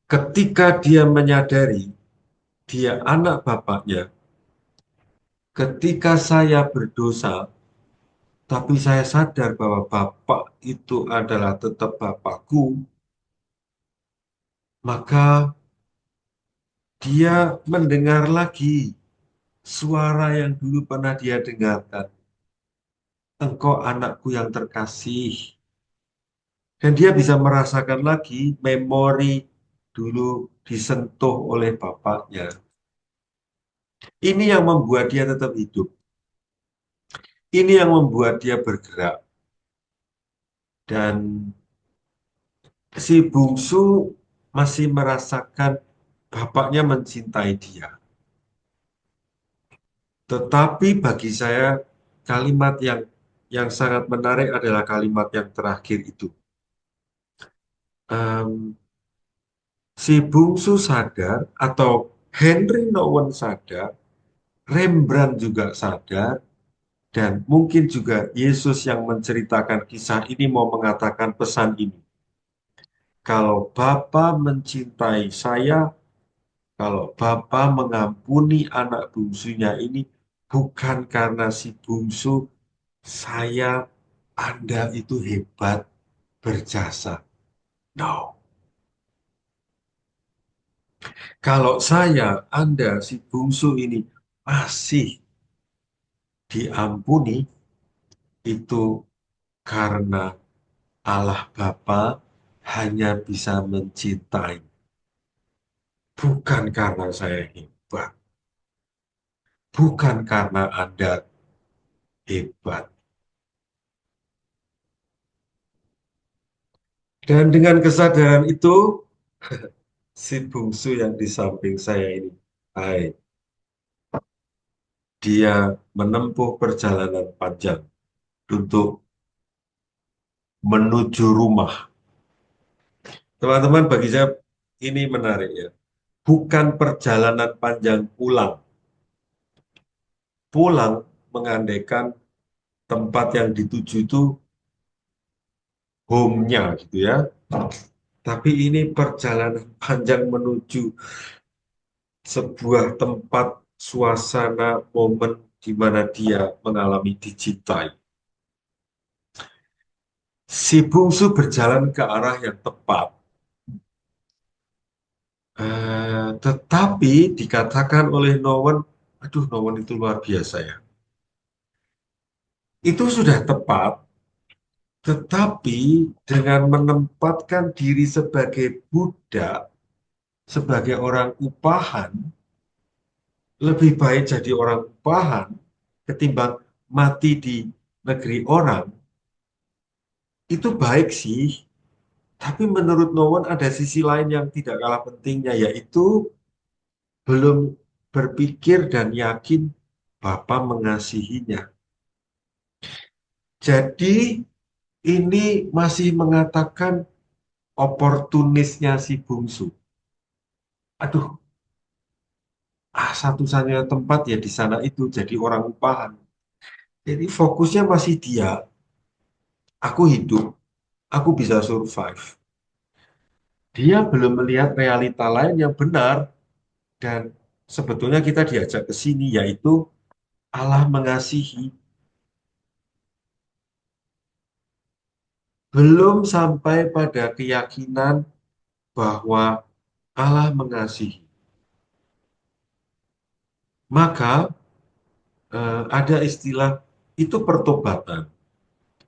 Ketika dia menyadari dia anak bapaknya, ketika saya berdosa, tapi saya sadar bahwa bapak itu adalah tetap bapakku, maka dia mendengar lagi suara yang dulu pernah dia dengarkan. Engkau anakku yang terkasih. Dan dia bisa merasakan lagi memori dulu disentuh oleh bapaknya. Ini yang membuat dia tetap hidup. Ini yang membuat dia bergerak. Dan si bungsu masih merasakan bapaknya mencintai dia. Tetapi bagi saya kalimat yang sangat menarik adalah kalimat yang terakhir itu. Em, si bungsu sadar atau Henry Nouwen sadar, Rembrandt juga sadar, dan mungkin juga Yesus yang menceritakan kisah ini mau mengatakan pesan ini. Kalau Bapa mencintai saya, kalau Bapa mengampuni anak bungsunya ini, bukan karena si bungsu, saya, Anda itu hebat, berjasa. No. Kalau saya, Anda, si bungsu ini masih diampuni, itu karena Allah Bapa hanya bisa mencintai. Bukan karena saya hebat. Bukan karena Anda hebat. Dan dengan kesadaran itu, si bungsu yang di samping saya ini, hai, dia menempuh perjalanan panjang untuk menuju rumah. Teman-teman, bagi saya ini menarik ya. Bukan perjalanan panjang pulang. Pulang mengandaikan tempat yang dituju itu home-nya gitu ya. Tapi ini perjalanan panjang menuju sebuah tempat, suasana, momen di mana dia mengalami dicintai. Si bungsu berjalan ke arah yang tepat. Tetapi dikatakan oleh Nouwen, aduh Nouwen itu luar biasa ya. Itu sudah tepat, tetapi dengan menempatkan diri sebagai budak, sebagai orang upahan, lebih baik jadi orang upahan ketimbang mati di negeri orang, itu baik sih. Tapi menurut Nouwen ada sisi lain yang tidak kalah pentingnya, yaitu belum berpikir dan yakin Bapa mengasihinya. Jadi ini masih mengatakan oportunisnya si bungsu. Aduh, satu-satunya tempat ya di sana itu jadi orang upahan. Jadi fokusnya masih dia, aku hidup, aku bisa survive. Dia belum melihat realita lain yang benar. Dan sebetulnya kita diajak ke sini, yaitu Allah mengasihi. Belum sampai pada keyakinan bahwa Allah mengasihi. Maka ada istilah itu pertobatan,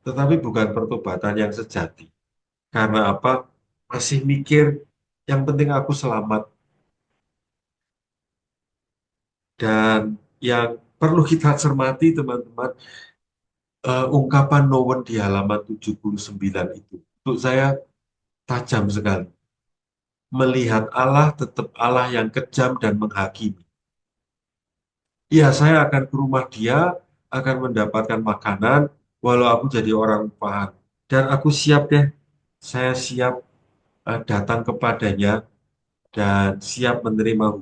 tetapi bukan pertobatan yang sejati. Karena apa? Masih mikir yang penting aku selamat. Dan yang perlu kita cermati teman-teman, ungkapan Nowen di halaman 79 itu untuk saya tajam sekali. Melihat Allah tetap Allah yang kejam dan menghakimi. Ya, saya akan ke rumah dia, akan mendapatkan makanan, walau aku jadi orang upahan. Dan aku siap deh, saya siap datang kepadanya dan siap menerima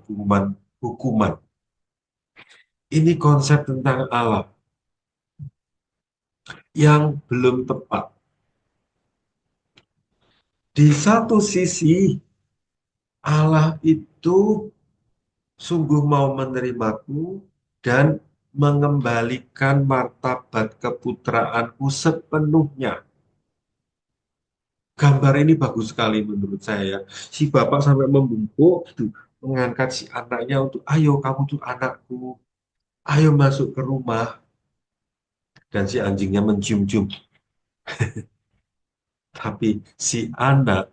hukuman. Ini konsep tentang Allah yang belum tepat. Di satu sisi, Allah itu sungguh mau menerimaku dan mengembalikan martabat keputraanku sepenuhnya. Gambar ini bagus sekali menurut saya. Si bapak sampai membungkuk gitu, mengangkat si anaknya untuk, ayo kamu tuh anakku, ayo masuk ke rumah. Dan si anjingnya mencium-cium. Tapi si anak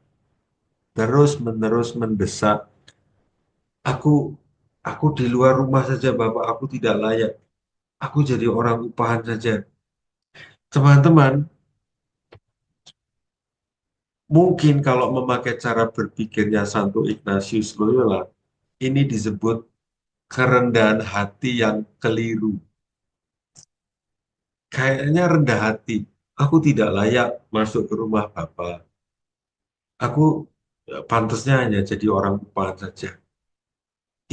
terus-menerus mendesak, aku aku di luar rumah saja bapak, aku tidak layak. Aku jadi orang upahan saja. Teman-teman, mungkin kalau memakai cara berpikirnya Santo Ignatius Loyola, ini disebut kerendahan hati yang keliru. Kayaknya rendah hati. Aku tidak layak masuk ke rumah Bapak. Aku pantasnya hanya jadi orang upahan saja.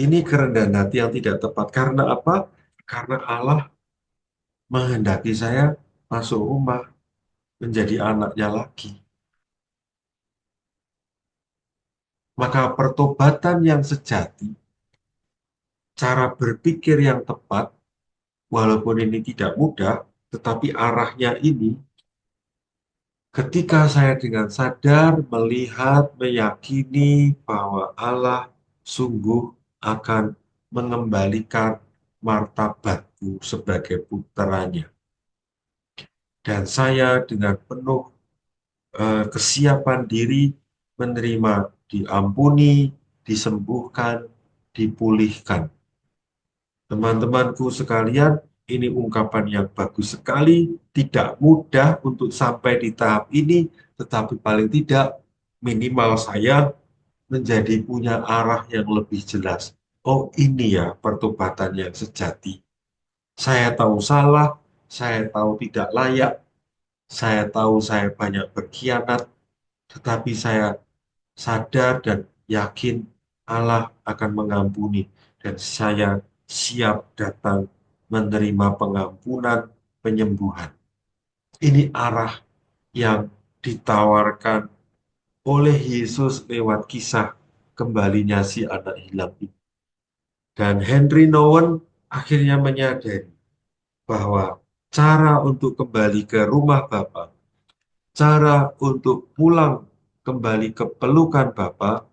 Ini kerendahan hati yang tidak tepat. Karena apa? Karena Allah menghendaki saya masuk rumah, menjadi anaknya lagi. Maka pertobatan yang sejati, cara berpikir yang tepat, walaupun ini tidak mudah, tetapi arahnya ini, ketika saya dengan sadar melihat, meyakini bahwa Allah sungguh akan mengembalikan martabatku sebagai putranya. Dan saya dengan penuh kesiapan diri menerima diampuni, disembuhkan, dipulihkan. Teman-temanku sekalian, ini ungkapan yang bagus sekali, tidak mudah untuk sampai di tahap ini, tetapi paling tidak minimal saya menjadi punya arah yang lebih jelas. Oh ini ya pertobatan yang sejati. Saya tahu salah, saya tahu tidak layak, saya tahu saya banyak berkhianat, tetapi saya sadar dan yakin Allah akan mengampuni dan saya siap datang menerima pengampunan, penyembuhan. Ini arah yang ditawarkan oleh Yesus lewat kisah kembalinya si anak hilang itu. Dan Henry Nouwen akhirnya menyadari bahwa cara untuk kembali ke rumah Bapa, cara untuk pulang kembali ke pelukan Bapa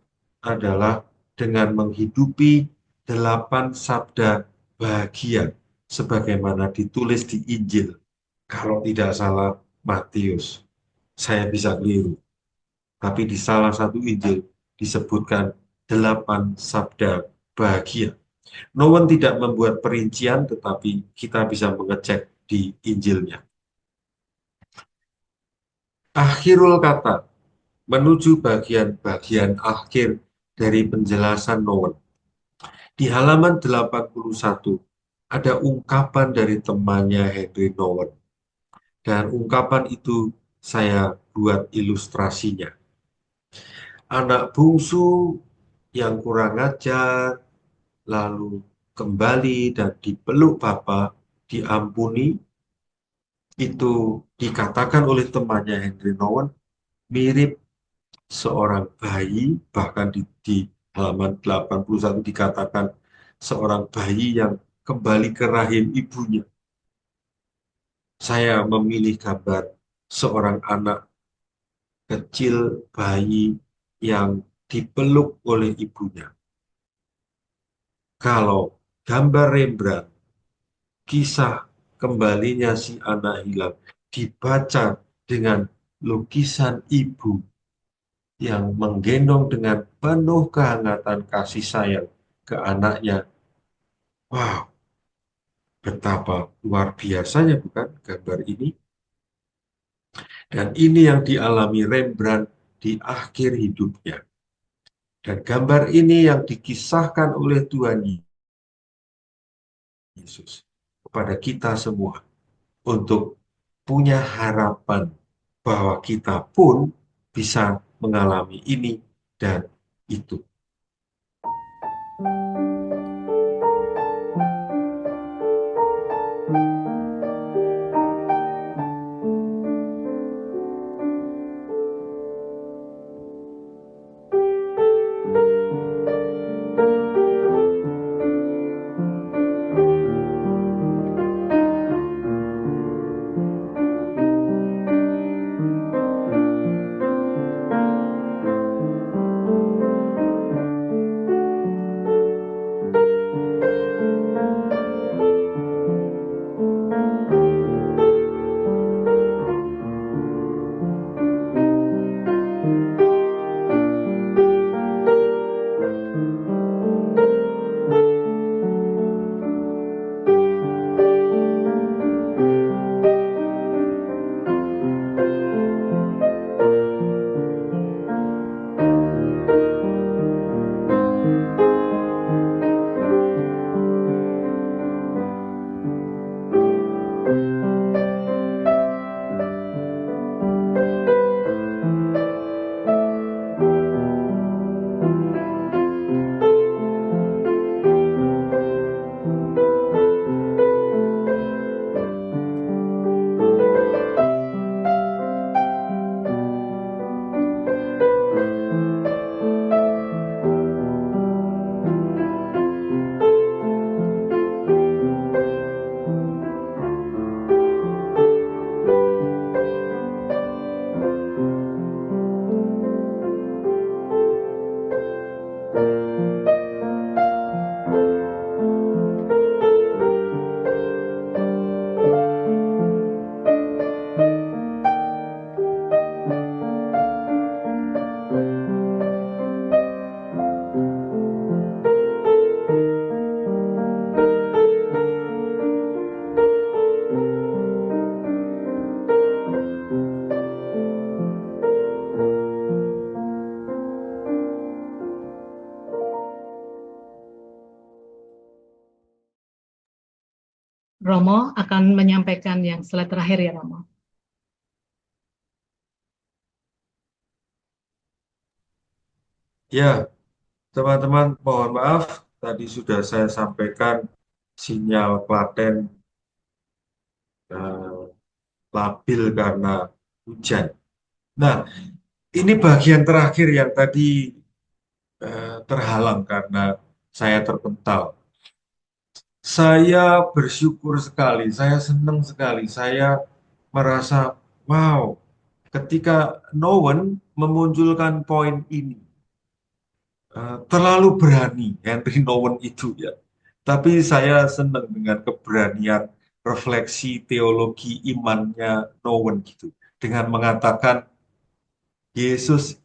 adalah dengan menghidupi 8 sabda bahagia sebagaimana ditulis di Injil. Kalau tidak salah Matius, saya bisa keliru. Tapi di salah satu Injil disebutkan 8 sabda bahagia. No one tidak membuat perincian, tetapi kita bisa mengecek di Injilnya. Akhirul kata, menuju bagian-bagian akhir dari penjelasan Nowen. Di halaman 81, ada ungkapan dari temannya Henry Nowen. Dan ungkapan itu saya buat ilustrasinya. Anak bungsu yang kurang ajar, lalu kembali dan dipeluk Bapa, diampuni, itu dikatakan oleh temannya Henry Nouwen mirip seorang bayi, bahkan di halaman 81 dikatakan seorang bayi yang kembali ke rahim ibunya. Saya memilih gambar seorang anak kecil, bayi yang dipeluk oleh ibunya. Kalau gambar Rembrandt, kisah kembalinya si anak hilang, dibaca dengan lukisan ibu yang menggendong dengan penuh kehangatan kasih sayang ke anaknya. Wow, betapa luar biasanya bukan gambar ini? Dan ini yang dialami Rembrandt di akhir hidupnya. Dan gambar ini yang dikisahkan oleh Tuhan Yesus kepada kita semua untuk punya harapan bahwa kita pun bisa mengalami ini dan itu. Romo akan menyampaikan yang slide terakhir ya, Romo. Ya, teman-teman, mohon maaf, tadi sudah saya sampaikan sinyal Klaten eh, labil karena hujan. Nah, ini bagian terakhir yang tadi terhalang karena saya terpental. Saya bersyukur sekali, saya senang sekali, saya merasa, wow, ketika Nowen memunculkan poin ini, terlalu berani Henry Nowen itu ya. Tapi saya senang dengan keberanian refleksi teologi imannya Nowen gitu. Dengan mengatakan Yesus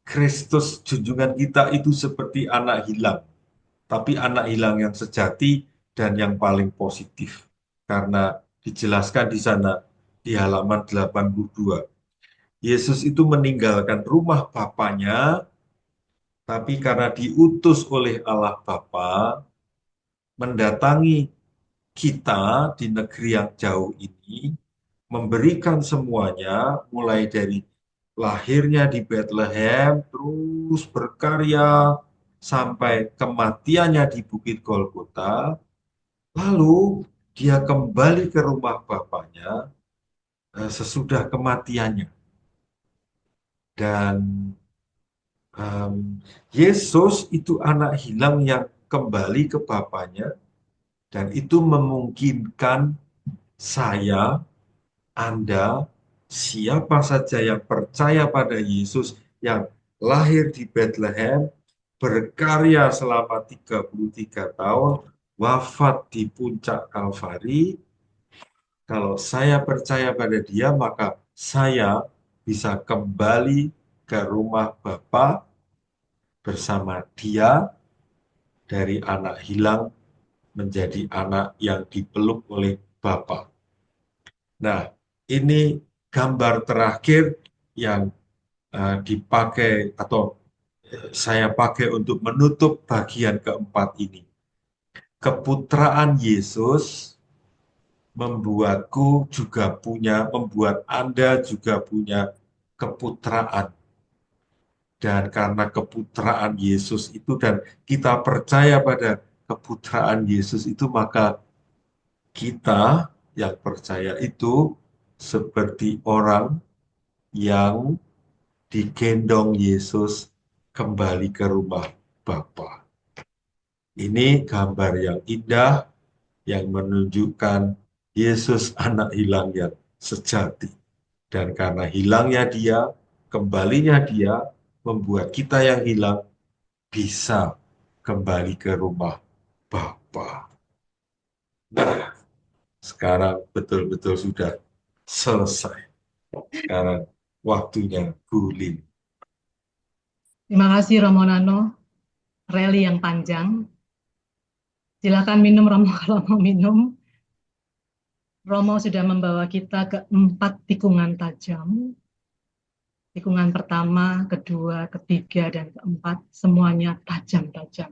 Kristus junjungan kita itu seperti anak hilang. Tapi anak hilang yang sejati dan yang paling positif. Karena dijelaskan di sana di halaman 82. Yesus itu meninggalkan rumah Bapaknya, tapi karena diutus oleh Allah Bapa mendatangi kita di negeri yang jauh ini, memberikan semuanya, mulai dari lahirnya di Bethlehem, terus berkarya sampai kematiannya di Bukit Golgota, lalu dia kembali ke rumah Bapaknya sesudah kematiannya. Dan Yesus itu anak hilang yang kembali ke Bapaknya, dan itu memungkinkan saya, Anda, siapa saja yang percaya pada Yesus yang lahir di Bethlehem, berkarya selama 33 tahun, wafat di puncak Kalvari. Kalau saya percaya pada dia, maka saya bisa kembali ke rumah Bapa bersama dia, dari anak hilang menjadi anak yang dipeluk oleh Bapa. Nah, ini gambar terakhir yang dipakai atau saya pakai untuk menutup bagian keempat ini. Keputraan Yesus membuat Anda juga punya keputraan. Dan karena keputraan Yesus itu, dan kita percaya pada keputraan Yesus itu, maka kita yang percaya itu seperti orang yang digendong Yesus kembali ke rumah Bapa. Ini gambar yang indah yang menunjukkan Yesus anak hilang yang sejati. Dan karena hilangnya dia, kembalinya dia, membuat kita yang hilang bisa kembali ke rumah Bapa. Nah, sekarang betul-betul sudah selesai. Sekarang waktunya guling. Terima kasih Romo Nano, rally yang panjang. Silakan minum Romo kalau mau minum. Romo sudah membawa kita ke 4 tikungan tajam. Tikungan pertama, kedua, ketiga, dan keempat, semuanya tajam-tajam.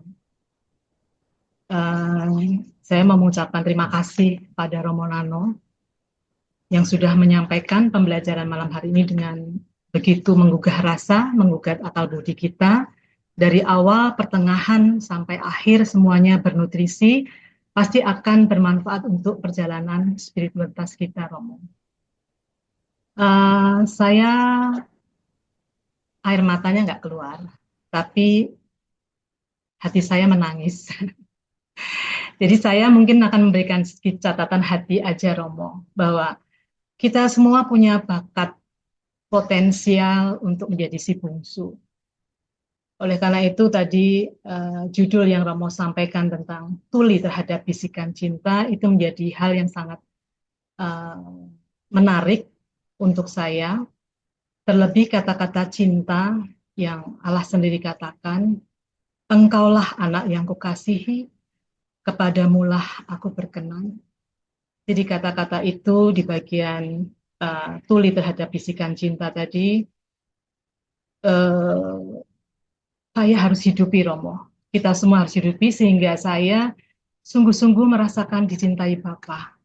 Saya mengucapkan terima kasih pada Romo Nano yang sudah menyampaikan pembelajaran malam hari ini dengan begitu menggugah rasa, menggugat akal budi kita. Dari awal, pertengahan, sampai akhir semuanya bernutrisi, pasti akan bermanfaat untuk perjalanan spiritualitas kita, Romo. Saya air matanya nggak keluar, tapi hati saya menangis. Jadi saya mungkin akan memberikan sedikit catatan hati aja, Romo, bahwa kita semua punya bakat potensial untuk menjadi si bungsu. Oleh karena itu tadi judul yang Romo sampaikan tentang tuli terhadap bisikan cinta itu menjadi hal yang sangat menarik untuk saya. Terlebih kata-kata cinta yang Allah sendiri katakan, engkaulah anak yang kukasihi, kepadamulah aku berkenan. Jadi kata-kata itu di bagian tuli terhadap bisikan cinta tadi, saya harus hidupi, Romo. Kita semua harus hidupi sehingga saya sungguh-sungguh merasakan dicintai Bapa.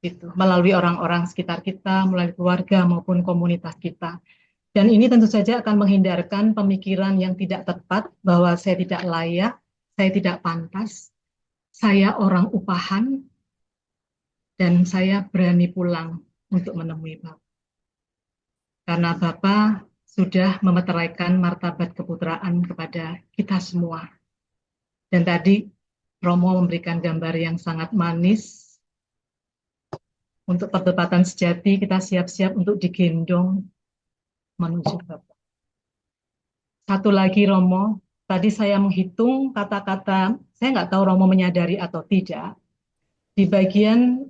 Gitu, melalui orang-orang sekitar kita, melalui keluarga maupun komunitas kita. Dan ini tentu saja akan menghindarkan pemikiran yang tidak tepat bahwa saya tidak layak, saya tidak pantas, saya orang upahan, dan saya berani pulang untuk menemui Bapak. Karena Bapak sudah memeteraikan martabat keputraan kepada kita semua. Dan tadi Romo memberikan gambar yang sangat manis. Untuk perdebatan sejati, kita siap-siap untuk digendong menuju Bapak. Satu lagi Romo, tadi saya menghitung kata-kata, saya nggak tahu Romo menyadari atau tidak, di bagian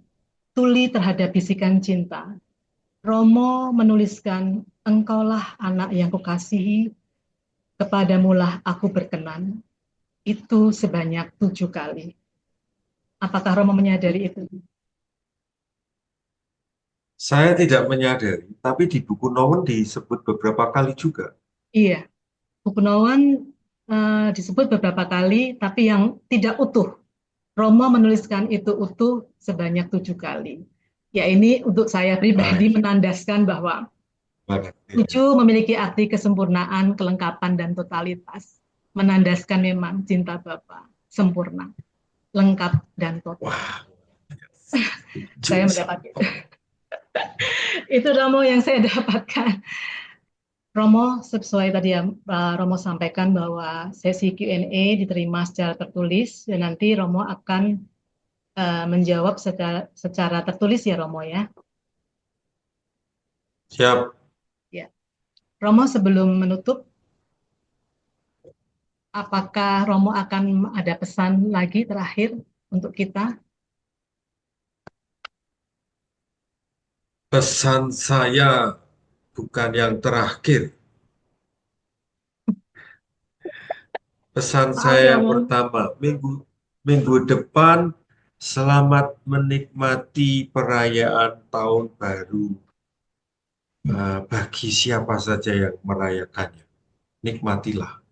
tuli terhadap bisikan cinta, Romo menuliskan, engkaulah anak yang kukasihi, kepadamulah aku berkenan. Itu sebanyak 7 kali. Apakah Romo menyadari itu? Saya tidak menyadari, tapi di buku Nowen disebut beberapa kali juga. Iya, Buku Nowen disebut beberapa kali, tapi yang tidak utuh. Romo menuliskan itu utuh sebanyak 7 kali. Ya ini untuk saya pribadi menandaskan bahwa 7 memiliki arti kesempurnaan, kelengkapan, dan totalitas. Menandaskan memang cinta Bapa sempurna, lengkap, dan total. Wah, Saya mendapat itu. Itu Romo yang saya dapatkan. Romo, sesuai tadi yang Romo sampaikan bahwa sesi Q&A diterima secara tertulis dan nanti Romo akan menjawab secara tertulis ya Romo ya. Siap. Ya. Romo sebelum menutup, apakah Romo akan ada pesan lagi terakhir untuk kita? Pesan saya bukan yang terakhir. Pesan Maaf saya yang Romo. pertama, minggu depan selamat menikmati perayaan Tahun Baru bagi siapa saja yang merayakannya. Nikmatilah.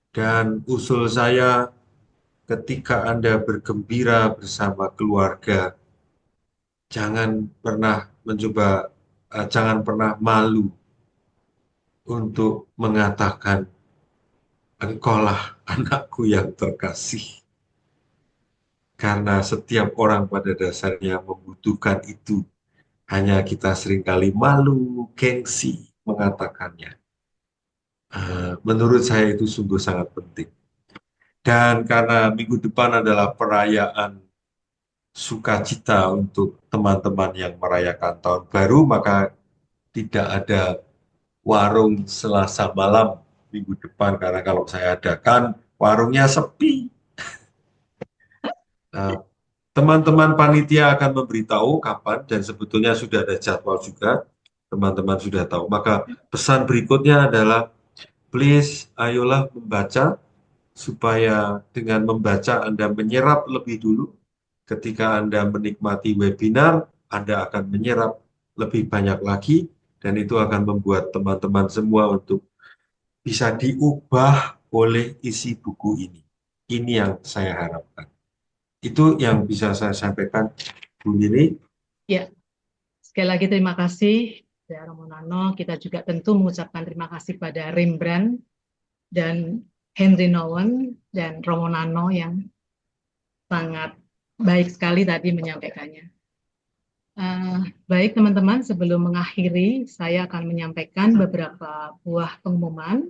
Dan usul saya ketika Anda bergembira bersama keluarga, jangan pernah jangan pernah malu untuk mengatakan engkaulah anakku yang terkasih. Karena setiap orang pada dasarnya membutuhkan itu. Hanya kita seringkali malu, gengsi mengatakannya. Menurut saya itu sungguh sangat penting. Dan karena minggu depan adalah perayaan sukacita untuk teman-teman yang merayakan tahun baru, maka tidak ada warung Selasa malam minggu depan. Karena kalau saya adakan, warungnya sepi. Nah, teman-teman panitia akan memberitahu kapan dan sebetulnya sudah ada jadwal juga. Teman-teman sudah tahu. Maka pesan berikutnya adalah please ayolah membaca supaya dengan membaca Anda menyerap lebih dulu. Ketika Anda menikmati webinar, Anda akan menyerap lebih banyak lagi dan itu akan membuat teman-teman semua untuk bisa diubah oleh isi buku ini. Ini yang saya harapkan. Itu yang bisa saya sampaikan, Bu Lili. Ya, sekali lagi terima kasih ya Romo Nano. Kita juga tentu mengucapkan terima kasih pada Rembrandt dan Henry Nouwen dan Romo Nano yang sangat baik sekali tadi menyampaikannya. Baik teman-teman, sebelum mengakhiri, saya akan menyampaikan beberapa buah pengumuman.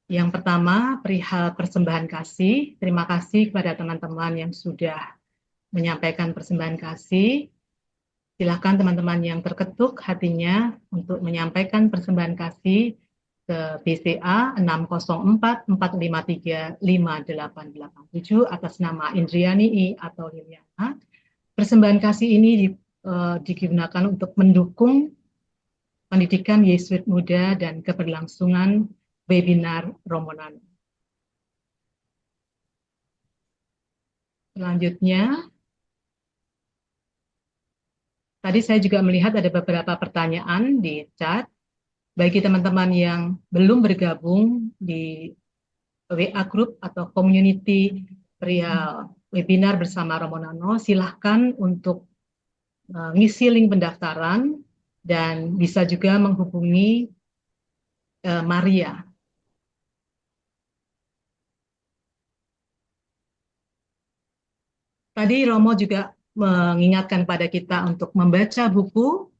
Yang pertama, perihal persembahan kasih. Terima kasih kepada teman-teman yang sudah menyampaikan persembahan kasih. Silakan teman-teman yang terketuk hatinya untuk menyampaikan persembahan kasih ke BCA 60445358887 atas nama Indriani I atau Liliana. Persembahan kasih ini digunakan untuk mendukung pendidikan Yesuit Muda dan keberlangsungan webinar Romonan. Selanjutnya, tadi saya juga melihat ada beberapa pertanyaan di chat. Bagi teman-teman yang belum bergabung di WA Group atau community perihal webinar bersama Romonano, silahkan untuk ngisi link pendaftaran dan bisa juga menghubungi Maria. Tadi Romo juga mengingatkan pada kita untuk membaca buku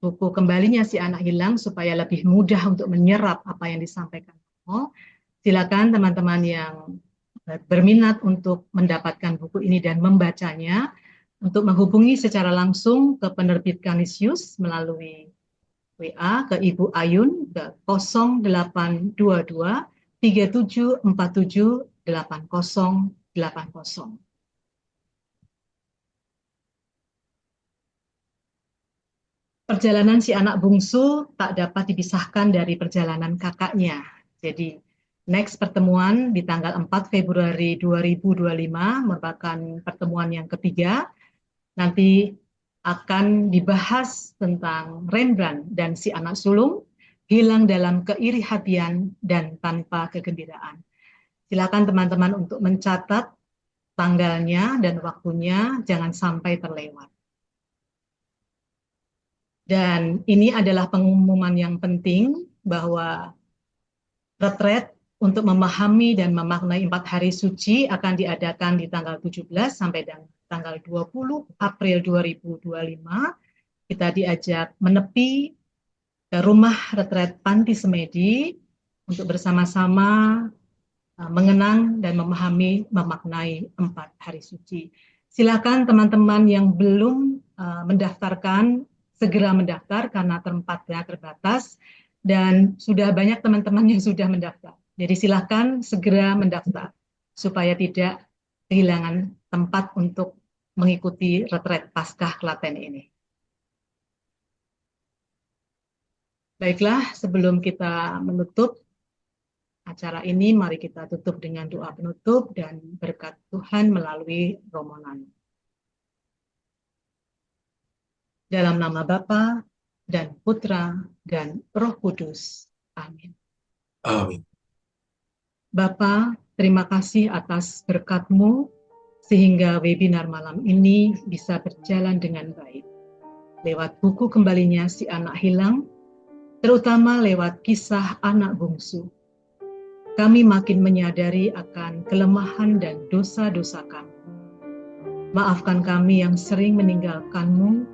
Kembalinya Si Anak Hilang supaya lebih mudah untuk menyerap apa yang disampaikan Romo. Silakan teman-teman yang berminat untuk mendapatkan buku ini dan membacanya untuk menghubungi secara langsung ke penerbit Kanisius melalui WA ke Ibu Ayun ke 0822 3747 8080. Perjalanan si anak bungsu tak dapat dipisahkan dari perjalanan kakaknya. Jadi, next pertemuan di tanggal 4 Februari 2025 merupakan pertemuan yang ketiga. Nanti akan dibahas tentang Rembrandt dan si anak sulung, hilang dalam keiri hatian dan tanpa kegembiraan. Silakan teman-teman untuk mencatat tanggalnya dan waktunya, jangan sampai terlewat. Dan ini adalah pengumuman yang penting bahwa retret untuk memahami dan memaknai 4 hari suci akan diadakan di tanggal 17 sampai dan tanggal 20 April 2025. Kita diajak menepi ke rumah retret Panti Semedi untuk bersama-sama mengenang dan memahami, memaknai 4 hari suci. Silakan teman-teman yang belum mendaftarkan, segera mendaftar karena tempatnya terbatas dan sudah banyak teman-teman yang sudah mendaftar. Jadi silakan segera mendaftar supaya tidak kehilangan tempat untuk mengikuti retret Paskah Klaten ini. Baiklah, sebelum kita menutup acara ini, mari kita tutup dengan doa penutup dan berkat Tuhan melalui Romo Nano. Dalam nama Bapa dan Putra dan Roh Kudus. Amin. Amin. Bapa, terima kasih atas berkat-Mu sehingga webinar malam ini bisa berjalan dengan baik. Lewat buku kembalinya si anak hilang, terutama lewat kisah anak bungsu. Kami makin menyadari akan kelemahan dan dosa-dosa kami. Maafkan kami yang sering meninggalkan-Mu,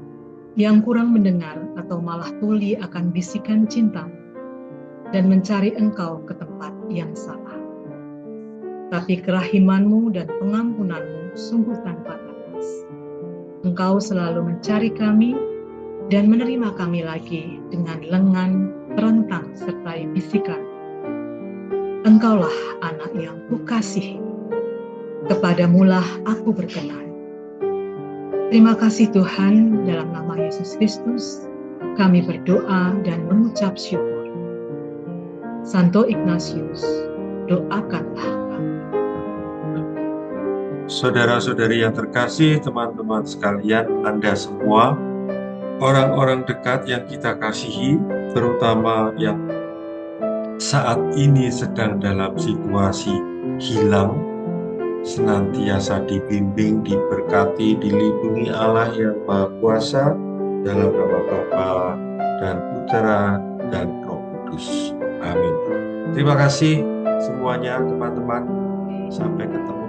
yang kurang mendengar atau malah tuli akan bisikan cinta-Mu, dan mencari Engkau ke tempat yang salah. Tapi kerahiman-Mu dan pengampunan-Mu sungguh tanpa batas. Engkau selalu mencari kami dan menerima kami lagi dengan lengan, terentang, serta bisikan. Engkaulah anak yang kukasihi, kepadamulah aku berkenan. Terima kasih Tuhan, dalam nama Yesus Kristus, kami berdoa dan mengucap syukur. Santo Ignatius, doakanlah kami. Saudara-saudari yang terkasih, teman-teman sekalian, Anda semua, orang-orang dekat yang kita kasihi, terutama yang saat ini sedang dalam situasi hilang, senantiasa dibimbing, diberkati, dilindungi Allah yang Maha Kuasa, dalam nama Bapa dan Putra dan Roh Kudus. Amin. Terima kasih semuanya teman-teman. Sampai ketemu